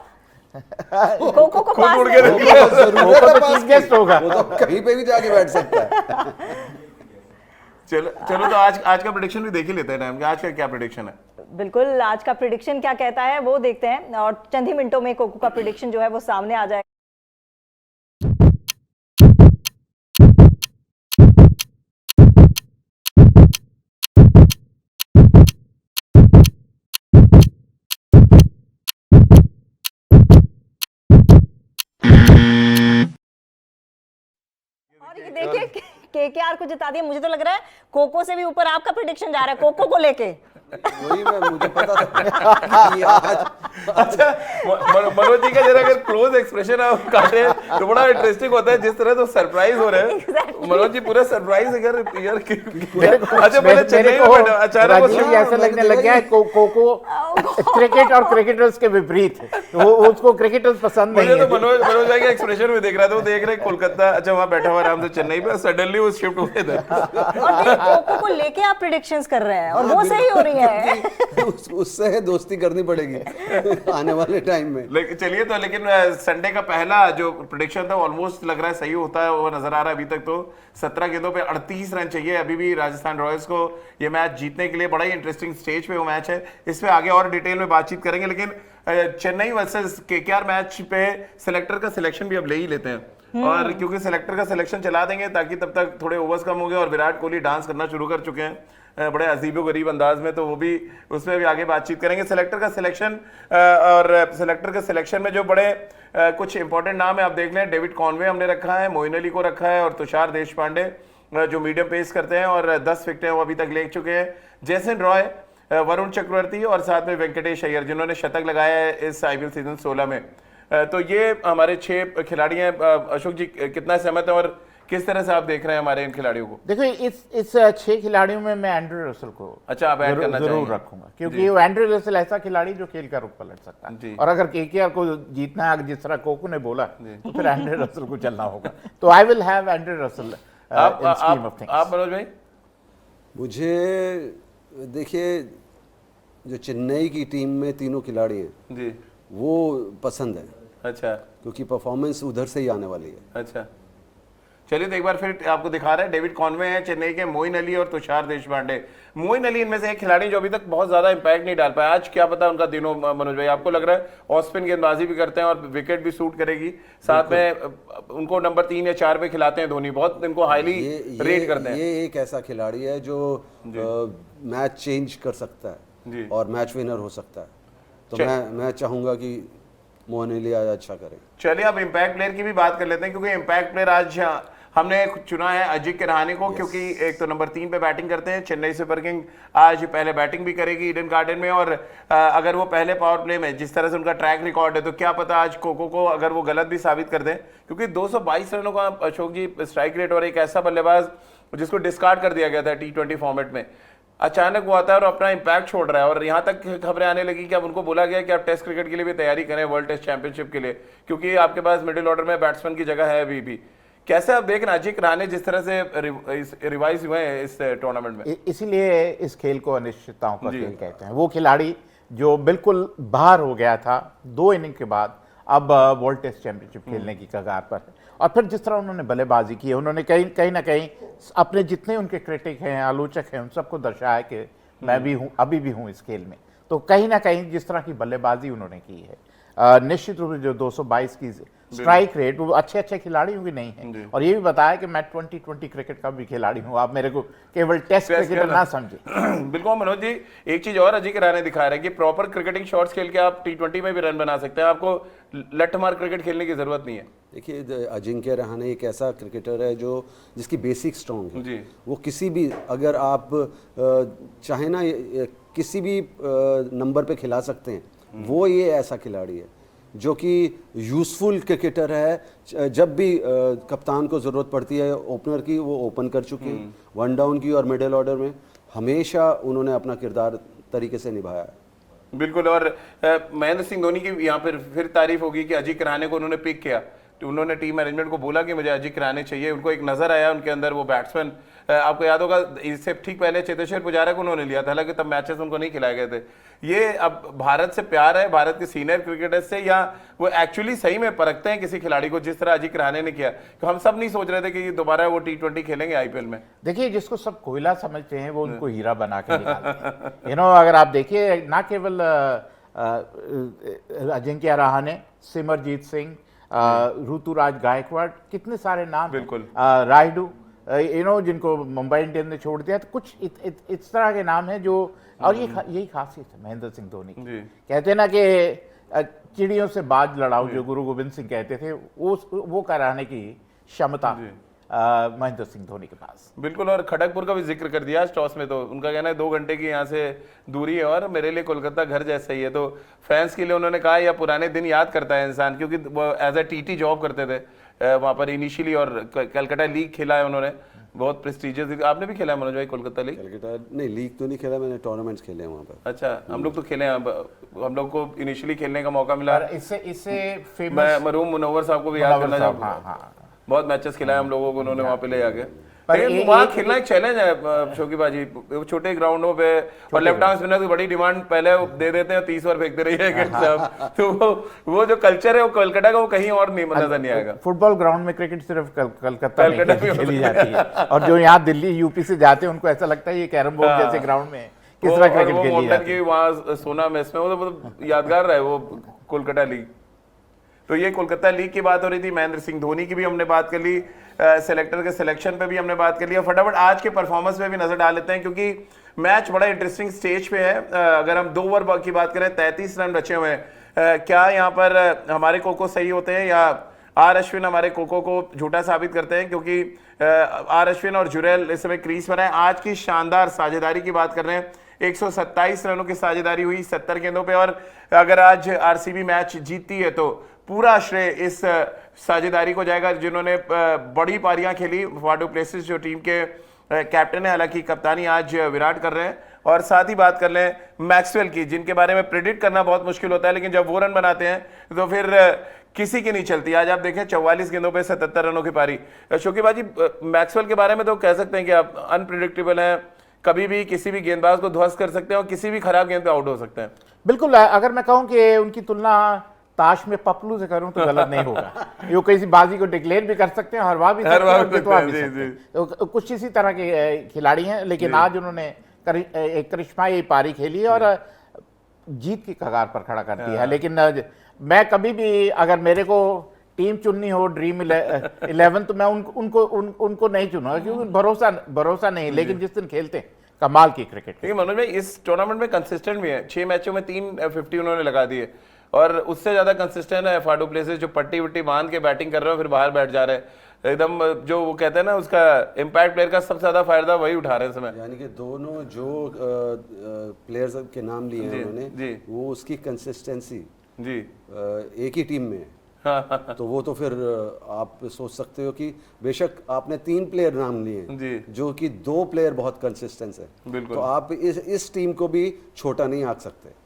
कोको को पास
चीफ गेस्ट होगा,
वो तो कहीं पे भी जाके बैठ सकता है।
चलो तो आज का प्रेडिक्शन भी देख ही लेते हैं टाइम। आज का क्या प्रेडिक्शन है?
बिल्कुल, आज का प्रेडिक्शन क्या कहता है वो देखते हैं और चंद ही मिनटों में कोको का प्रेडिक्शन जो है वो सामने आ जाएगा। और ये देखिए केकेआर को जिता दिया। मुझे तो लग रहा है कोको से भी ऊपर आपका प्रेडिक्शन जा रहा है, कोको को लेके।
वही मुझे पता था कि आज
अच्छा मनोज जी का जरा अगर क्लोज एक्सप्रेशन आप काटे तो बड़ा इंटरेस्टिंग होता है, जिस तरह तो सरप्राइज हो रहे हैं।
Exactly.
मनोज जी पूरा सरप्राइज अगर यार
अच्छा
पहले चेन्नई में बैठा, अचानक वो
राजीव जी ऐसा लगने लग गया है कोको क्रिकेट और क्रिकेटर्स के विपरीत है, वो उसको क्रिकेटर्स पसंद नहीं
मुझे
है।
तो मनोज भाई के एक्सप्रेशन में देख रहा था, वो देख रहे कोलकाता, अच्छा वहां बैठा हुआ आराम से चेन्नई पे, सडनली वो शिफ्ट हुए थे।
और फिर कोको को लेके आप प्रेडिक्शंस कर रहे हैं और वो सही हो रही है।
उससे दोस्ती करनी पड़ेगी आने वाले टाइम में।
चलिए तो लेकिन संडे का पहला जो प्रेडिक्शन था ऑलमोस्ट लग रहा है सही होता है, वो नजर आ रहा है। अभी तक तो 17 गेंदों पे 38 रन चाहिए अभी भी राजस्थान रॉयल्स को ये मैच जीतने के लिए। बड़ा ही इंटरेस्टिंग स्टेज पे वो मैच है, इस पे आगे और डिटेल में बातचीत करेंगे। लेकिन चेन्नई वर्सेस केकेआर मैच पे सिलेक्टर का सिलेक्शन भी अब ले ही लेते हैं, और क्योंकि सिलेक्टर का सिलेक्शन चला देंगे ताकि तब तक थोड़े ओवर्स कम हो गए और विराट कोहली डांस करना शुरू कर चुके हैं बड़े अजीबो गरीब अंदाज में, तो वो भी उसमें भी आगे बातचीत करेंगे। सिलेक्टर का सिलेक्शन और सिलेक्टर के सिलेक्शन में जो बड़े कुछ इंपॉर्टेंट नाम है आप देख लें। डेविड कॉनवे हमने रखा है, मोइन अली को रखा है और तुषार देशपांडे जो मीडियम पेस करते हैं और 10 विकेटें वो अभी तक ले चुके हैं। जैसन रॉय, वरुण चक्रवर्ती और साथ में वेंकटेश अय्यर जिन्होंने शतक लगाया है इस आईपीएल सीजन 16 में। तो ये हमारे 6 खिलाड़ी हैं। अशोक जी कितना सहमत है और किस तरह से आप देख रहे हैं हमारे इन खिलाड़ियों को?
देखो इस 6 खिलाड़ियों में मैं एंड्रू रसल को
अच्छा आप ऐड करना
जरूर
चाहेंगे?
रखूंगा, क्योंकि वो एंड्रू रसल ऐसा खिलाड़ी जो खेल का रुख पलट सकता है, और अगर केकेआर को जीतना है जिस तरह कोको ने बोला तो फिर एंड्रू रसल को चलना होगा। तो I will have Andrew Russell in scheme of things.
आप मनोज भाई?
मुझे देखिए जो चेन्नई की टीम में तीनों खिलाड़ी हैं
जी
वो पसंद है,
अच्छा
क्योंकि परफॉर्मेंस उधर से ही आने वाली है।
अच्छा चलिए तो एक बार फिर आपको दिखा रहे हैं। डेविड कॉनवे हैं चेन्नई के, मोइन अली और तुषार देशपांडे। मोइन अली इनमें से एक खिलाड़ी जो अभी तक बहुत ज्यादा इंपैक्ट नहीं डाल पाया, आज क्या पता उनका दिनों मनोज भाई आपको लग रहा है ऑफ स्पिन गेंदबाजी भी करते हैं और विकेट भी सूट करेगी, साथ में उनको नंबर 3 या 4 पे खिलाते हैं धोनी, बहुत इनको हाईली रेट करते हैं।
ये एक ऐसा खिलाड़ी है जो मैच चेंज कर सकता है और मैच विनर हो सकता है, तो मैं चाहूंगा कि मोइन अली आज अच्छा करें।
चलिए अब इम्पैक्ट प्लेयर की भी बात कर लेते हैं, क्योंकि इम्पैक्ट प्लेयर आज हमने चुना है अजिंक्य रहाणे को, क्योंकि एक तो नंबर 3 पे बैटिंग करते हैं। चेन्नई सुपर किंग आज पहले बैटिंग भी करेगी ईडन गार्डन में, और अगर वो पहले पावर प्ले में जिस तरह से उनका ट्रैक रिकॉर्ड है तो क्या पता आज कोको को अगर वो गलत भी साबित कर दें, क्योंकि 222 रनों का अशोक जी स्ट्राइक रेट और एक ऐसा बल्लेबाज जिसको डिस्कार्ड कर दिया गया था T20 फॉर्मेट में, अचानक वो आता है और अपना इंपैक्ट छोड़ रहा है। और यहाँ तक खबरें आने लगी कि अब उनको बोला गया कि आप टेस्ट क्रिकेट के लिए भी तैयारी करें, वर्ल्ड टेस्ट चैंपियनशिप के लिए, क्योंकि आपके पास मिडिल ऑर्डर में बैट्समैन की जगह है अभी भी। कैसे आप देख रहे हैं अजिंक्य रहाणे जिस तरह से रिवाइज हुए हैं इस टूर्नामेंट में?
इसीलिए इस खेल को अनिश्चितताओं का खेल कहते हैं। वो खिलाड़ी जो बिल्कुल बाहर हो गया था 2 इनिंग के बाद, अब वर्ल्ड टेस्ट चैंपियनशिप खेलने की कगार पर है। और फिर जिस तरह उन्होंने बल्लेबाजी की है, उन्होंने कहीं ना कहीं अपने जितने उनके क्रिटिक हैं, आलोचक हैं, उन सबको दर्शाया कि मैं भी हूँ, अभी भी हूँ इस खेल में। तो कहीं ना कहीं जिस तरह की बल्लेबाजी उन्होंने की है, निश्चित रूप से जो 222 की स्ट्राइक रेट, वो अच्छे खिलाड़ियों की नहीं है। और ये भी बताया कि मैं 2020 क्रिकेट का भी खिलाड़ी हूँ, आप मेरे को केवल टेस्ट क्रिकेटर ना समझे।
बिल्कुल मनोज जी, एक चीज और अजिंक्य रहाणे दिखा रहे हैं कि प्रॉपर क्रिकेटिंग शॉट्स खेल के आप T20 में भी रन बना सकते हैं, आपको लठ मार क्रिकेट खेलने की जरूरत नहीं है।
देखिए अजिंक्य रहाणे एक ऐसा क्रिकेटर है जो जिसकी बेसिक स्ट्रॉन्ग है
जी।
वो किसी भी, अगर आप चाहे ना किसी भी नंबर पे खिला सकते हैं, वो ये ऐसा खिलाड़ी है जो कि यूजफुल क्रिकेटर है। जब भी कप्तान को ज़रूरत पड़ती है ओपनर की, वो ओपन कर चुके हैं, 1 डाउन की और मिडिल ऑर्डर में हमेशा उन्होंने अपना किरदार तरीके से निभाया है।
बिल्कुल। और महेंद्र सिंह धोनी की यहाँ पर फिर तारीफ होगी कि अजिंक्य रहाणे को उन्होंने पिक किया, तो उन्होंने टीम मैनेजमेंट को बोला कि मुझे अजिंक्य रहाणे चाहिए। उनको एक नजर आया उनके अंदर वो बैट्समैन, आपको याद होगा इससे ठीक पहले चेतेश्वर पुजारा को उन्होंने लिया था, हालांकि तब मैचेस उनको नहीं खिलाए गए थे। ये अब भारत से प्यार है, भारत के सीनियर क्रिकेटर्स से, या वो एक्चुअली सही में परखते हैं किसी खिलाड़ी को जिस तरह अजिंक्य रहाणे ने किया? तो हम सब नहीं सोच रहे थे कि दोबारा वो T20 खेलेंगे आईपीएल में।
देखिए जिसको सब कोयला समझते हैं वो उनको हीरा बना के निकालते हैं। अगर आप देखिए ना केवल अजिंक्य रहाणे, सिमरजीत सिंह, ऋतुराज गायकवाड़, कितने सारे नाम,
बिल्कुल,
रायडू, जिनको मुंबई इंडियंस ने छोड़ दिया, तो कुछ इस तरह के नाम हैं जो, और यही खासियत है महेंद्र सिंह धोनी की। कहते हैं ना कि चिड़ियों से बाज लड़ाओ, जो गुरु गोविंद सिंह कहते थे, वो कराने की क्षमता महेंद्र सिंह धोनी के पास।
बिल्कुल, और खड़गपुर का भी जिक्र कर दिया टॉस में, तो उनका कहना है 2 घंटे की यहाँ से दूरी है और मेरे लिए कोलकाता घर जैसा ही है। तो फैंस के लिए उन्होंने कहा या पुराने दिन याद करता है इंसान, क्योंकि वो एज ए टीटी जॉब करते थे वहाँ पर इनिशियली, और कलकत्ता लीग खेला है उन्होंने, बहुत प्रेस्टिजियस। आपने भी खेला है मनोज भाई कोलकाता लीग?
कलकत्ता नहीं, लीग तो नहीं खेला मैंने, टूर्नामेंट्स खेले हैं वहाँ पर।
अच्छा, हम लोग तो खेले हैं, हम लोग को इनिशियली खेलने का मौका मिला।
इससे
मैं
फेमस
मरूम मुनव्वर साहब को भी याद करना चाहूँगा।
हाँ,
बहुत मैचेस खिलाए हम लोगों को उन्होंने वहाँ पे ले आके।
पर
लेकिन वहाँ खेलना एक चैलेंज है शौकीबाजी, छोटे ग्राउंडों पे, और लेफ्ट आर्म स्पिनर की बड़ी डिमांड पहले दे देते हैं, 30 ओवर फेंकते रहिए सब। तो वो जो कल्चर है वो कोलकाता का, वो कहीं और नहीं नजर नहीं आएगा।
फुटबॉल ग्राउंड में क्रिकेट सिर्फ कलकत्ता में खेली जाती है, और जो यहाँ दिल्ली यूपी से जाते हैं उनको ऐसा लगता है ये कैरम बोर्ड जैसे ग्राउंड में किस तरह क्रिकेट खेली जाती है।
वहाँ सोना मैच में वो तो यादगार रहा है वो कोलकाता लीग। तो ये कोलकाता लीग की बात हो रही थी। महेंद्र सिंह धोनी की भी हमने बात कर ली, सेलेक्टर के सिलेक्शन पे भी हमने बात कर लिया। फटाफट आज के परफॉर्मेंस पे भी नजर डाल लेते हैं, क्योंकि मैच बड़ा इंटरेस्टिंग स्टेज पे है। अगर हम 2 ओवर की बात करें, 33 रन बचे हुए हैं। क्या यहाँ पर हमारे कोको सही होते हैं या आर अश्विन हमारे कोको को झूठा साबित करते हैं? क्योंकि आर अश्विन और जुरेल इस समय क्रीज पर है। आज की शानदार साझेदारी की बात कर रहे हैं, 127 रनों की साझेदारी हुई 70 गेंदों पे, और अगर आज आरसीबी मैच जीतती है तो पूरा श्रेय इस साझेदारी को जाएगा, जिन्होंने बड़ी पारियां खेली। फाडू प्लेसिस जो टीम के कैप्टन है, हालांकि कप्तानी आज विराट कर रहे हैं। और साथ ही बात कर लें मैक्सवेल की, जिनके बारे में प्रेडिक्ट करना बहुत मुश्किल होता है, लेकिन जब वो रन बनाते हैं तो फिर किसी की नहीं चलती। आज आप देखें 44 गेंदों पे 77 रनों की पारी। शौकीबाजी, मैक्सवेल के बारे में तो कह सकते हैं कि आप अनप्रिडिक्टेबल हैं, कभी भी किसी भी गेंदबाज को ध्वस्त कर सकते हैं और किसी भी खराब गेंद पे आउट हो सकते हैं।
बिल्कुल, अगर मैं कहूं कि उनकी तुलना ताश में पपलू से करूं तो गलत नहीं होगा। ये किसी बाजी को डिक्लेयर भी कर सकते हैं, हरवा भी सकते हैं और जितवा भी सकते हैं। तो कुछ इसी तरह के खिलाड़ी हैं, लेकिन आज उन्होंने एक करिश्माई पारी खेली और जीत की कगार पर खड़ा कर दिया है। लेकिन मैं कभी भी अगर मेरे को टीम चुननी हो ड्रीम 11 तो मैं उनको नहीं चुनूंगा, क्योंकि भरोसा नहीं। लेकिन जिस दिन खेलते हैं कमाल की क्रिकेट।
देखिए मनोज भाई, इस टूर्नामेंट में कंसिस्टेंट भी है, 6 मैचों में 350 उन्होंने लगा दिए, और उससे ज्यादा कंसिस्टेंट है फाडू प्लेसिस, जो पट्टी वट्टी बांध के बैटिंग कर रहे हो फिर बाहर बैठ जा रहे हैं एकदम। जो वो कहते हैं ना, उसका इम्पैक्ट प्लेयर का सबसे ज्यादा फायदा वही उठा रहे हैं इस समय।
यानी कि दोनों जो प्लेयर्स के नाम लिए हैं उन्होंने, वो उसकी कंसिस्टेंसी
जी
एक ही टीम में है। तो वो तो फिर आप सोच सकते हो कि बेशक आपने 3 प्लेयर नाम लिए जो कि 2 प्लेयर बहुत कंसिस्टेंस है, तो आप इस टीम को भी छोटा नहीं आंक सकते।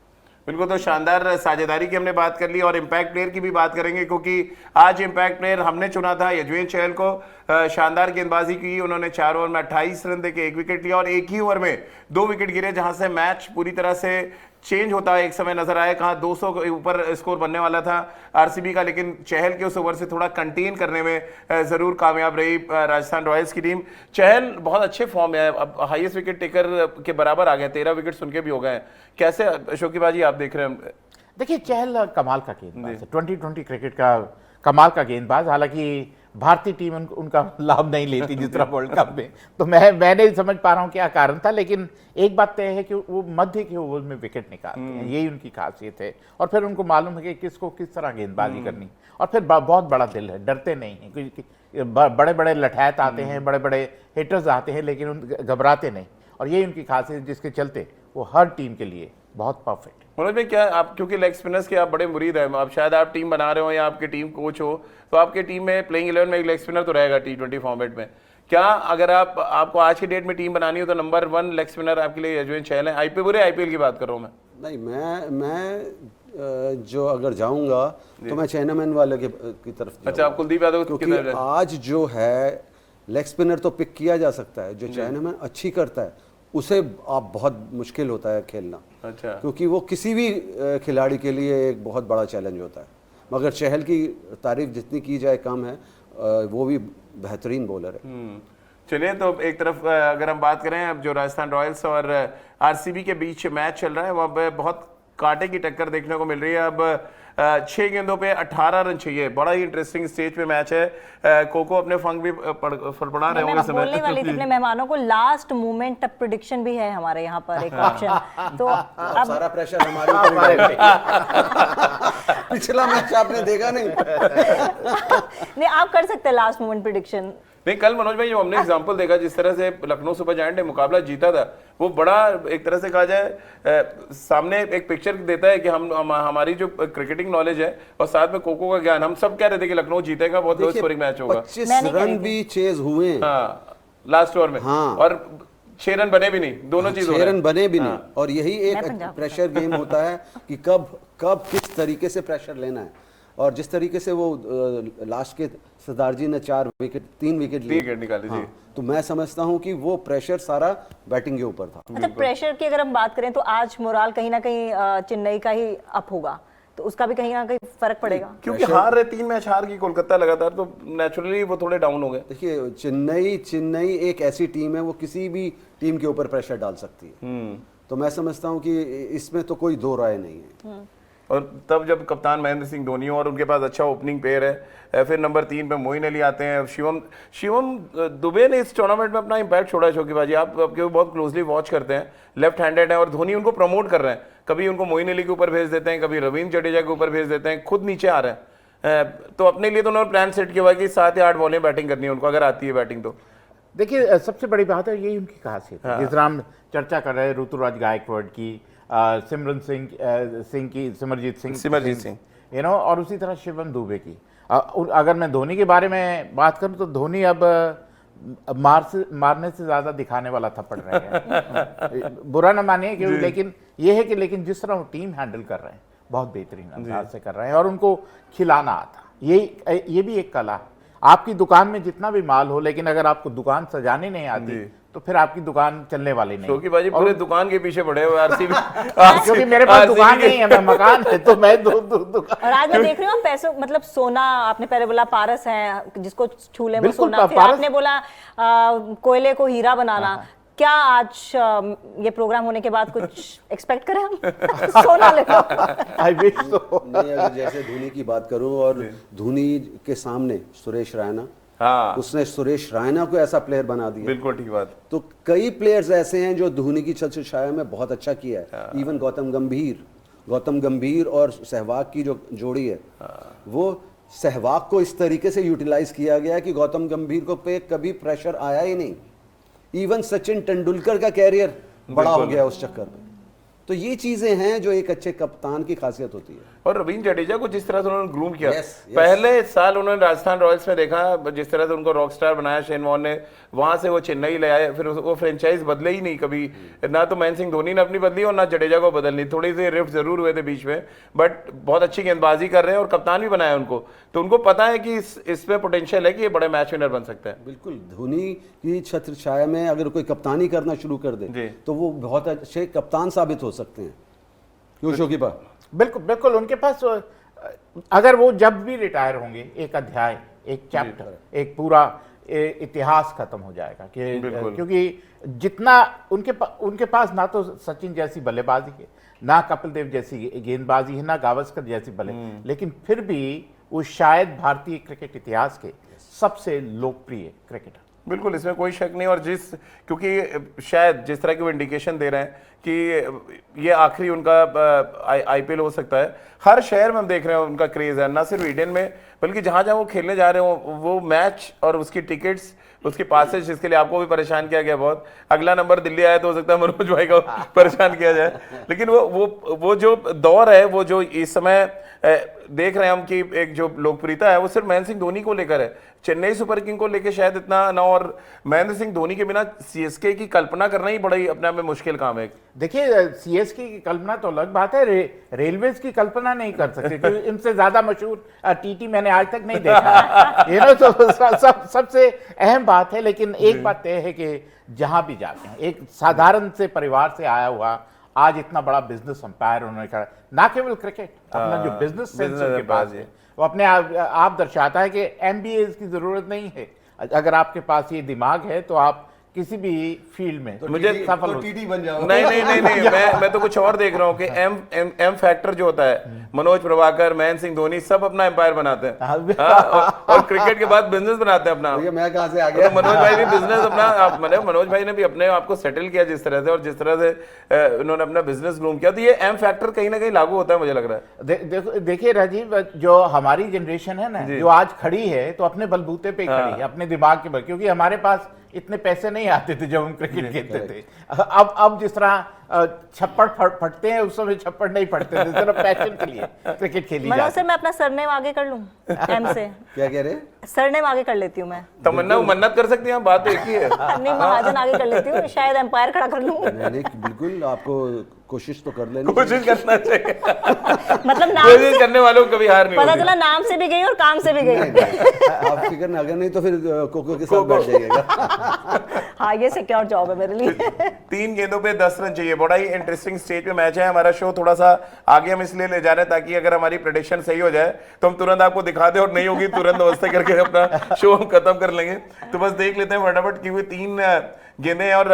बिल्कुल, तो शानदार साझेदारी की हमने बात कर ली और इम्पैक्ट प्लेयर की भी बात करेंगे, क्योंकि आज इम्पैक्ट प्लेयर हमने चुना था यजुवेंद्र चहल को। शानदार गेंदबाजी की उन्होंने, 4 ओवर में 28 रन देके 1 विकेट लिया और एक ही ओवर में 2 विकेट गिरे, जहां से मैच पूरी तरह से चेंज होता है। एक समय नजर आया कहाँ 200 के ऊपर स्कोर बनने वाला था आरसीबी का, लेकिन चहल के उस ओवर से थोड़ा कंटेन करने में जरूर कामयाब रही राजस्थान रॉयल्स की टीम। चहल बहुत अच्छे फॉर्म में है, अब हाईएस्ट विकेट टेकर के बराबर आ गए, 13 विकेट उनके भी हो गए। कैसे शौकीबाजी आप देख रहे हैं?
देखिए, चहल कमाल का गेंदबाज है, 2020 क्रिकेट का कमाल का गेंदबाज। हालांकि भारतीय टीम उनका लाभ नहीं लेती जिस तरह वर्ल्ड कप में, तो मैं नहीं समझ पा रहा हूँ क्या कारण था। लेकिन एक बात तय है कि वो मध्य के ओवर में विकेट निकालते हैं, यही उनकी खासियत है। और फिर उनको मालूम है कि किसको किस तरह गेंदबाजी करनी, और फिर बहुत बड़ा दिल है, डरते नहीं हैं। बड़े बड़े लठैत आते हैं, बड़े बड़े हिटर्स आते हैं, लेकिन घबराते नहीं, और यही उनकी खासियत जिसके चलते वो हर टीम के लिए बहुत परफेक्ट।
मनोज भाई, क्या आप, क्योंकि लेग स्पिनर्स के आप बड़े मुरीद हैं, आप शायद आप टीम बना रहे हो या आपकी टीम कोच हो, तो आपके टीम में प्लेइंग 11 में एक लेग स्पिनर तो रहेगा T20 फॉर्मेट में। क्या अगर आपको आज की डेट में टीम बनानी हो तो नंबर 1 लेग स्पिनर आपके लिए यजुवेंद्र चहल है? आईपीएल की बात कर रहा हूँ मैं।
नहीं, मैं जो अगर जाऊंगा तो मैं चैनामैन वाले की तरफ।
अच्छा, आप कुलदीप यादव,
क्योंकि आज जो है लेग स्पिनर तो पिक किया जा सकता है, जो चैनामैन अच्छी करता है उसे आप बहुत मुश्किल होता है खेलना।
अच्छा, क्योंकि
वो किसी भी खिलाड़ी के लिए एक बहुत बड़ा चैलेंज होता है। मगर चहल की तारीफ जितनी की जाए कम है, वो भी बेहतरीन बॉलर है।
चलिए, तो एक तरफ अगर हम बात करें, अब जो राजस्थान रॉयल्स और आरसीबी के बीच मैच चल रहा है, वहाँ पे बहुत कांटे की टक्कर देखने को मिल रही है। अब 6 गेंदों पे 18 रन चाहिए, बड़ा ही इंटरेस्टिंग स्टेज पे मैच है। कोको अपने फंग भी फड़फड़ा रहे होंगे समय।
बोलने वाली थी अपने मेहमानों को, लास्ट मोमेंट प्रेडिक्शन भी है हमारे यहाँ पर एक ऑप्शन। तो अब
सारा प्रेशर हमारे ऊपर पिछला मैच आपने देखा नहीं?
नहीं, आप कर सकते हैं लास्ट मोमेंट प्रेडिक्शन।
नहीं, कल मनोज भाई जो हमने एग्जांपल देखा, जिस तरह से लखनऊ सुपर जायंट ने मुकाबला जीता था, वो बड़ा एक तरह से कहा जाए सामने एक पिक्चर देता है कि हमारी जो क्रिकेटिंग नॉलेज है और साथ में कोको का ज्ञान, हम सब कह रहे थे कि लखनऊ जीतेगा, बहुत लो स्कोरिंग मैच होगा।
25 रन भी चेज हुए
हाँ लास्ट ओवर में,
हाँ।
और 6 रन बने भी नहीं, दोनों चीज
6 रन बने भी नहीं।
हाँ।
और यही एक प्रेशर गेम होता है कि कब किस तरीके से प्रेशर लेना है। और जिस तरीके से वो लास्ट के सरदार जी ने 3 विकेट
निकाली थी,
तो मैं समझता हूं कि वो प्रेशर सारा बैटिंग के ऊपर था।
अच्छा, प्रेशर की अगर हम बात करें तो आज मोराल कहीं ना कहीं चेन्नई का ही अप होगा, तो उसका भी कहीं ना कहीं फर्क पड़ेगा,
क्योंकि हार रहे 3 मैच हार की कोलकाता लगातार, तो नेचुरली वो थोड़े डाउन हो गए।
देखिए चेन्नई एक ऐसी टीम है, वो किसी भी टीम के ऊपर प्रेशर डाल सकती है। तो मैं समझता हूं कि इसमें तो कोई दो राय नहीं है।
और तब जब कप्तान महेंद्र सिंह धोनी और उनके पास अच्छा ओपनिंग पेयर है, फिर नंबर 3 पे मोइन अली आते हैं, शिवम दुबे ने इस टूर्नामेंट में अपना इंपैक्ट छोड़ा है। शौकीबाजी आप बहुत क्लोजली वॉच करते हैं, लेफ्ट हैंडेड है और धोनी उनको प्रमोट कर रहे हैं, कभी उनको मोइन अली के ऊपर भेज देते हैं, कभी रवींद्र जडेजा के ऊपर भेज देते हैं, खुद नीचे आ रहे हैं। तो अपने लिए तो उन्होंने प्लान सेट किया हुआ कि 7 या 8 बॉलें बैटिंग करनी है उनको, अगर आती है बैटिंग तो।
देखिए सबसे बड़ी बात है यही उनकी खासियत है, जिस तरह हम चर्चा कर रहे हैं ऋतुराज गायकवाड़ की, सिमरजीत सिंह, और उसी तरह शिवम दुबे की। अगर मैं धोनी के बारे में बात करूं तो धोनी अब मारने से ज्यादा दिखाने वाला थप्पड़ रहे हैं। बुरा न मानिए कि लेकिन ये है कि जिस तरह वो टीम हैंडल कर रहे हैं बहुत बेहतरीन अंदाज से कर रहे हैं, और उनको खिलाना आता, ये भी एक कला है। आपकी दुकान में जितना भी माल हो, लेकिन अगर आपको दुकान सजानी नहीं आती तो फिर आपकी दुकान चलने वाली नहीं।
शौकीबाजी पूरे दुकान के पीछे पड़े हुए आरसीबी
क्योंकि मेरे पास दुकान नहीं है, मैं मकान है, तो मैं दुकान।
और आज मैं देख रही हूँ पैसों, मतलब सोना, आपने पहले बोला पारस है, जिसको छू ले वो सोना, फिर आपने बोला कोयले को हीरा बनाना। क्या आज ये प्रोग्राम होने के बाद कुछ एक्सपेक्ट करें हम? सोना ले लो।
I wish so.
नहीं, अगर जैसे धोनी की बात करूं, और धोनी के सामने सुरेश रैना,
हाँ,
उसने सुरेश रैना को ऐसा प्लेयर बना दिया।
बिल्कुल ठीक बात।
तो कई प्लेयर्स ऐसे हैं जो धोनी की छत्रछाया में बहुत अच्छा किया है। इवन गौतम गंभीर और सहवाग की जो जोड़ी है, वो सहवाग को इस तरीके से यूटिलाइज किया गया कि गौतम गंभीर को पे कभी प्रेशर आया ही नहीं। इवन सचिन तेंदुलकर का कैरियर बड़ा हो गया उस चक्कर में। तो ये चीजें हैं जो एक अच्छे कप्तान की खासियत होती है।
और रवींद्र जडेजा को जिस तरह से उन्होंने ग्रूम किया,
yes.
पहले साल उन्होंने राजस्थान रॉयल्स में देखा, जिस तरह से उनको रॉक स्टार बनाया शेन वॉर्न ने, वहां से वो चेन्नई ले आए, फिर वो फ्रेंचाइज बदले ही नहीं कभी, ना तो महेंद्र सिंह धोनी ने अपनी बदली और ना जडेजा को बदलनी। थोड़ी सी रिफ्ट जरूर हुए थे बीच में, बट बहुत अच्छी गेंदबाजी कर रहे हैं और कप्तान भी बनाया उनको, तो उनको पता है कि इसमें पोटेंशियल है कि ये बड़े मैच विनर बन सकते हैं।
बिल्कुल, धोनी की छत्रछाया में अगर कोई कप्तानी करना शुरू कर दे तो वो बहुत अच्छे कप्तान साबित हो सकते हैं।
बिल्कुल उनके पास, अगर वो जब भी रिटायर होंगे, एक अध्याय, एक चैप्टर, एक पूरा इतिहास खत्म हो जाएगा कि, क्योंकि जितना उनके पास ना तो सचिन जैसी बल्लेबाजी है, ना कपिल देव जैसी गेंदबाजी है, ना गावस्कर जैसी लेकिन फिर भी वो शायद भारतीय क्रिकेट इतिहास के सबसे लोकप्रिय क्रिकेटर।
बिल्कुल, इसमें कोई शक नहीं। और क्योंकि शायद जिस तरह की वो इंडिकेशन दे रहे हैं कि ये आखिरी उनका आईपीएल हो सकता है, हर शहर में हम देख रहे हैं उनका क्रेज है, ना सिर्फ ईडन में बल्कि जहां जहां वो खेलने जा रहे हो, वो मैच और उसकी टिकट्स, उसकी पासेज, जिसके लिए आपको भी परेशान किया गया बहुत। अगला नंबर दिल्ली आया तो हो सकता है मनोज भाई को परेशान किया जाए, लेकिन वो जो दौर है, वो जो इस समय देख रहे हैं हम कि एक जो लोकप्रियता है वो सिर्फ महेंद्र सिंह धोनी को लेकर है, चेन्नई सुपर किंग को लेकर शायद इतना ना। और महेंद्र सिंह धोनी के बिना सीएसके की कल्पना करना ही बड़ा ही अपने आप में मुश्किल काम है।
देखिए सीएसके की कल्पना तो अलग बात है, रेलवेज की कल्पना नहीं कर सकते क्योंकि इनसे ज्यादा मशहूर टीटी मैंने आज तक नहीं देखा। तो सबसे अहम बात है। लेकिन एक बात तय है कि जहां भी जाते हैं, एक साधारण से परिवार से आया हुआ आज इतना बड़ा बिजनेस अंपायर उन्होंने कहा, ना केवल क्रिकेट, अपना जो बिजनेस सेंस उनके पास है वो अपने आप दर्शाता है कि एमबीए की जरूरत नहीं है। अगर आपके पास ये दिमाग है तो आप किसी भी फील्ड में
मुझे
सफल हो।
टीटी बन जाओ।
नहीं मैं तो कुछ और देख रहा हूँ कि एम फैक्टर जो होता है, मनोज प्रभाकर, महेंद्र सिंह धोनी सब अपना एम्पायर बनाते हैं। हाँ, और क्रिकेट के बाद बिजनेस बनाते हैं अपना।
भैया मैं कहाँ से आ गया?
तो मनोज भाई भी बिजनेस अपना मनोज भाई ने भी अपने आप को सेटल किया जिस तरह से, और जिस तरह से उन्होंने अपना बिजनेस ग्रूम किया, तो ये एम फैक्टर कहीं ना कहीं लागू होता है मुझे लग रहा है।
देखिए राजीव, जो हमारी जनरेशन है ना, जो आज खड़ी है, तो अपने बलबूते पे खड़ी है, अपने दिमाग के बल, क्योंकि हमारे पास इतने पैसे नहीं आते थे जब हम क्रिकेट खेलते थे। अब जिस तरह छप्पड़ फटते हैं, उस समय छप्पड़ नहीं फटते थे, सिर्फ पैशन के लिए क्रिकेट खेली
मनोज
जाती
सर, मैं अपना सरनेम आगे कर लूं एम से?
क्या कह रहे?
सरनेम आगे कर लेती हूँ मैं।
तमन्ना मन्नत कर सकती हैं, बात तो एक ही है।
नहीं, महाजन आगे कर लेती हूँ, शायद एम्पायर खड़ा कर लूं।
नहीं, बिल्कुल आपको कोशिश तो कर लेनी
कोशिश करना चाहिए।
मतलब नाम
कोशिश करने वालों को कभी हार नहीं
पता
होती।
चला नाम से भी गई और काम से भी गई।
आप फिक्र ना, अगर नहीं तो फिर कोको के साथ बैठ जाइएगा।
हाँ, ये सिक्योर जॉब है मेरे लिए।
3 गेंदों पे 10 रन चाहिए। बड़ा ही इंटरेस्टिंग स्टेज पे मैच है। हमारा शो थोड़ा सा आगे हम इसलिए ले जा रहे हैं ताकि अगर हमारी प्रेडिक्शन सही हो जाए तो हम तुरंत आपको दिखा दें, और नहीं होगी तुरंत नमस्ते करके अपना शो हम खत्म कर लेंगे। तो बस देख लेते हैं फटाफट कि हुए 3 गेंदें। और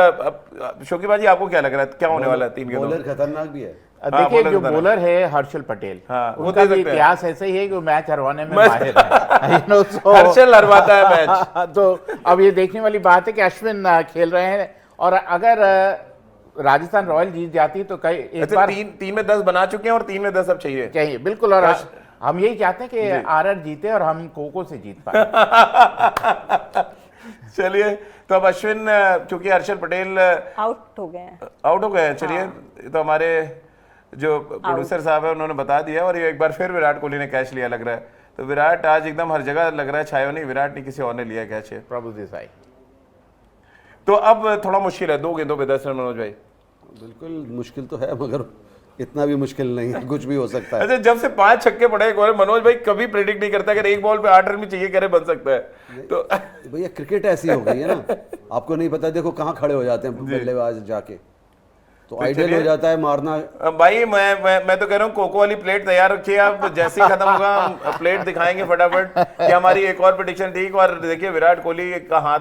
शोकीबाजी, आपको क्या लग रहा है क्या होने वाला है 3 गेंदों?
बॉलर खतरनाक भी है।
देखिए, जो बॉलर है हर्षल पटेल,
हाँ, वो
उनका
दे
भी
सकते हैं।
इतिहास ऐसे ही है कि वो मैच हरवाने में माहिर है।
हर्षल हरवाता है मैच।
तो अब ये देखने वाली बात है कि अश्विन खेल रहे हैं, और अगर राजस्थान रॉयल जीत जाती तो कई एक बार
3 में 10 बना चुके हैं और 3 में 10 अब चाहिए।
चाहिए, बिल्कुल। और हम यही चाहते हैं कि आरआर जीते और हम कोको से जीत पाए।
चलिए, तो अब अश्विन, चूंकि हर्षल पटेल
आउट हो गए हैं।
आउट हो गए हैं, चलिए तो हमारे जो प्रोड्यूसर साहब है उन्होंने बता दिया, और ये एक बार फिर विराट कोहली ने कैच लिया लग रहा है। तो विराट आज एकदम हर जगह लग रहा है छायो नहीं, विराट नहीं किसी और ने लिया कैच है।
प्रभु देसाई।
तो अब थोड़ा मुश्किल है, 2 गेंदों पे 10 रन मनोज भाई।
बिल्कुल मुश्किल तो है, मगर इतना भी मुश्किल नहीं है, कुछ भी हो सकता है।
अच्छा, जब से 5 छक्के पड़े एक ओवर, मनोज भाई कभी प्रेडिक्ट नहीं करता अगर एक बॉल पे 8 रन भी चाहिए करे बन सकता है। तो
भैया क्रिकेट ऐसी हो गई है ना, आपको नहीं पता, देखो कहाँ खड़े हो जाते हैं बल्लेबाज जाके, तो आइडियल हो जाता है मारना।
भाई मैं तो कह रहा हूँ कोको वाली प्लेट तैयार रखिए आप, जैसे ही खत्म होगा हम प्लेट दिखाएंगे फटाफट कि हमारी एक और प्रेडिक्शन ठीक। और देखिए विराट कोहली का हाथ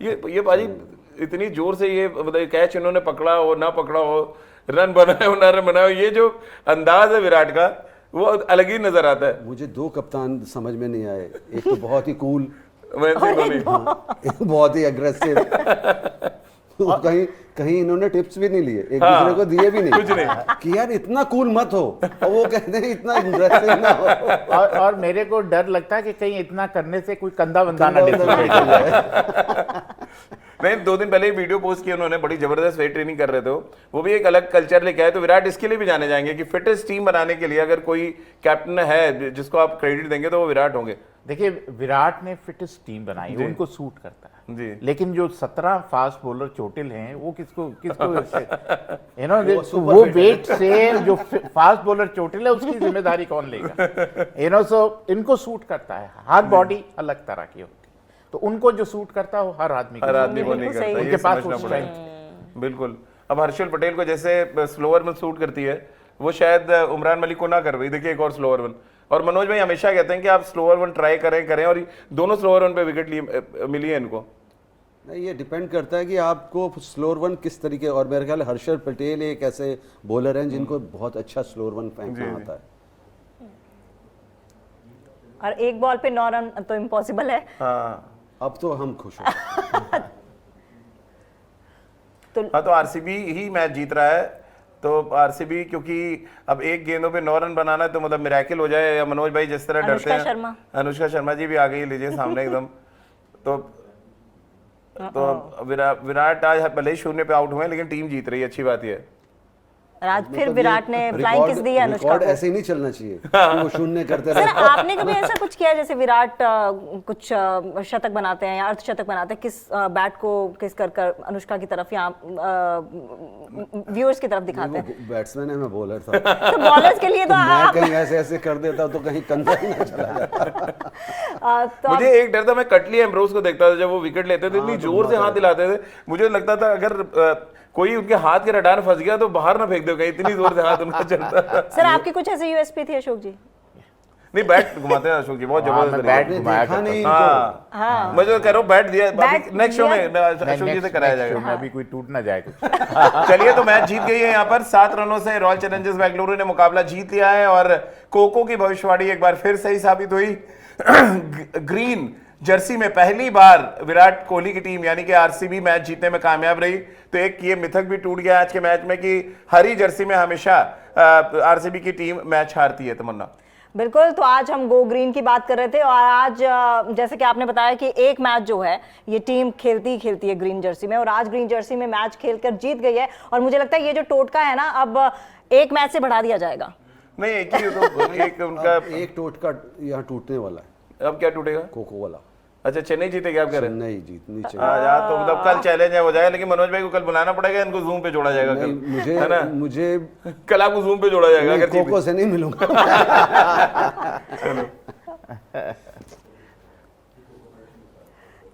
ये बाजी इतनी जोर से, ये मतलब कैच इन्होंने पकड़ा हो ना पकड़ा हो, रन बनाए हो ना रन बनाए हो, ये जो अंदाज है विराट का वो अलग ही नजर आता है।
मुझे 2 कप्तान समझ में नहीं आए, एक तो बहुत ही कूल,
महेंद्र सिंह धोनी,
एक बहुत ही अग्रेसिव। कहीं कहीं इन्होंने टिप्स भी नहीं लिए, एक दूसरे को दिए भी नहीं,
कुछ नहीं
कि यार इतना कूल मत हो, और वो कहते हैं इतना अग्रेसिव ना हो।
और मेरे को डर लगता है कि कहीं इतना करने से कोई कंधा बंधा ना डिसलोकेट।
नहीं, 2 दिन पहले ही वीडियो पोस्ट किया उन्होंने, बड़ी जबरदस्त वेट ट्रेनिंग कर रहे थे वो भी एक अलग कल्चर लेके आए। तो विराट इसके लिए भी जाने जाएंगे कि फिटेस्ट टीम बनाने के लिए अगर कोई कैप्टन है जिसको आप क्रेडिट देंगे तो वो विराट होंगे।
देखिए, विराट ने फिटेस्ट टीम बनाई, उनको सूट करता है
जी।
लेकिन जो 17 फास्ट बॉलर चोटिल हैं, वो किसको वो वेट से जो फास्ट बॉलर चोटिल है उसकी जिम्मेदारी कौन लेगा? सो इनको सूट करता है। हर बॉडी अलग तरह की होती है, तो उनको जो सूट करता है वो हर आदमी
को नहीं करता,
उनके
ये
पास
समझना
वो
पड़ेगा।
strength।
बिल्कुल। अब हर्षल पटेल को जैसे स्लोअर में सूट करती है, वो शायद उमरान मलिक को ना कर रही। देखिए एक और स्लोअर वन, और मनोज भाई हमेशा कहते हैं कि आप स्लोअर वन ट्राई करें, और दोनों स्लोअर वन पे विकेट मिली है इनको।
नहीं, ये डिपेंड करता है कि आपको स्लोअर वन किस तरीके, और मेरे ख्याल हर्षल पटेल एक ऐसे बॉलर हैं जिनको बहुत अच्छा स्लोअर वन फेंकना आता है।
और एक बॉल पे 9 रन तो इम्पॉसिबल है।
हाँ,
अब तो हम खुश हैं।
तो आरसीबी ही मैच जीत रहा है। तो आरसीबी, क्योंकि अब एक गेंदों पे 9 रन बनाना है तो मतलब मिरेकल हो जाए, या मनोज भाई जिस तरह डरते हैं। अनुष्का शर्मा जी भी आ गई, लीजिए सामने एकदम। तो विराट आज भले ही 0 पे आउट हुए लेकिन टीम जीत रही है, अच्छी बात है।
आज फिर विराट ने फ्लाइंग किस दी है अनुष्का को।
ऐसे ही नहीं चलना चाहिए कि वो 0 करते रहे।
सर, आपने कभी ऐसा कुछ किया जैसे विराट कुछ शतक बनाते हैं या अर्धशतक बनाते हैं, किस बैट को किस कर अनुष्का की तरफ या व्यूअर्स की तरफ दिखाते हैं?
बैट्समैन है, मैं बॉलर था।
तो बॉलर्स के लिए तो
मैं कहीं ऐसे ऐसे कर देता तो कहीं कंधा ही ना चला जाता।
तो
मुझे एक डर था, मैं कटली एम्ब्रोस को देखता था जब वो विकेट लेते थे, इतनी जोर से हाथ हिलाते थे, मुझे लगता था अगर कोई उनके हाथ के रडार फंस गया तो बाहर ना फेंक दो कहीं, इतनी जोर से हाथ उनका चलता था।
सर, आपकी कुछ ऐसी यूएसपी थी अशोक जी?
नहीं बैट घुमाते हैं अशोक जी, बहुत
हाँ,
जबरदस्त
मैं
तरीके
बैट
से।
घुमाया
देखा
करता
नहीं
हूँ।
इनको।
हाँ मैं जो कह रहा हूँ बैट दिया
बैट
नेक्स्ट शो में
दिया।
अशोक जी से कराया जाएगा।
मैं अभी कोई टूट ना जाए कुछ।
चलिए तो मैच जीत गई है यहाँ पर 7 रनों से रॉयल चैलेंजर्स बेंगलुरु ने मुकाबला जीत लिया है और कोको की भविष्यवाणी एक बार फिर सही साबित हुई। ग्रीन जर्सी में पहली बार विराट कोहली की टीम यानी कि आरसीबी मैच जीतने में कामयाब रही, तो एक ये मिथक भी टूट गया आज के मैच में कि हरी जर्सी में हमेशा आरसीबी की टीम मैच हारती है। तमन्ना
बिल्कुल, तो आज हम गो ग्रीन की बात कर रहे थे और आज जैसे कि आपने बताया कि एक मैच जो है ये टीम खेलती है ग्रीन जर्सी में, और आज ग्रीन जर्सी में मैच खेलकर जीत गई है। और मुझे लगता है ये जो टोटका है ना अब एक मैच से बढ़ा दिया जाएगा।
नहीं एक ही तो एक उनका
एक टोटका यहाँ टूटने वाला है,
अब क्या टूटेगा?
कोको वाला।
अच्छा चेन्नई जीतेगी आप कह रहे हैं?
नहीं जीत नीचे।
यार तो मतलब कल चैलेंज हो जाएगा, लेकिन मनोज भाई को कल बुलाना पड़ेगा, इनको जूम पे जोड़ा जाएगा कल, है ना?
मुझे
कल आपको जूम पे जोड़ा जाएगा अगर
कोको से नहीं मिलूंगा।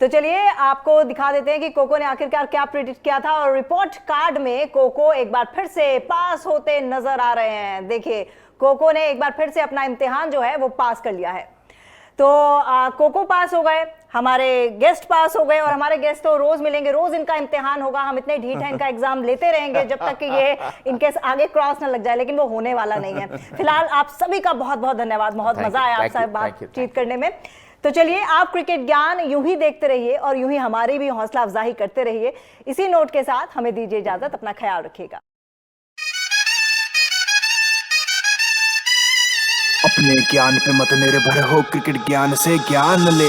तो चलिए आपको दिखा देते हैं कि कोको ने आखिरकार क्या प्रेडिक्ट किया था, और रिपोर्ट कार्ड में कोको एक बार फिर से पास होते नजर आ रहे हैं। देखिए कोको ने एक बार फिर से अपना इम्तिहान जो है वो पास कर लिया है। तो कोको पास हो गए, हमारे गेस्ट पास हो गए, और हमारे गेस्ट तो रोज मिलेंगे, रोज इनका इम्तिहान होगा। हम इतने ढीठ हैं, इनका एग्जाम लेते रहेंगे जब तक कि ये इनके आगे क्रॉस ना लग जाए, लेकिन वो होने वाला नहीं है। फिलहाल आप सभी का बहुत बहुत धन्यवाद, बहुत मजा आया आपसे बातचीत करने में। तो चलिए आप क्रिकेट ज्ञान यूं ही देखते रहिए और यूं ही हमारी भी हौसला अफजाई करते रहिए। इसी नोट के साथ हमें दीजिए इजाजत, अपना ख्याल रखिएगा।
अपने ज्ञान पे मत निर्भर हो, क्रिकेट ज्ञान से ज्ञान ले।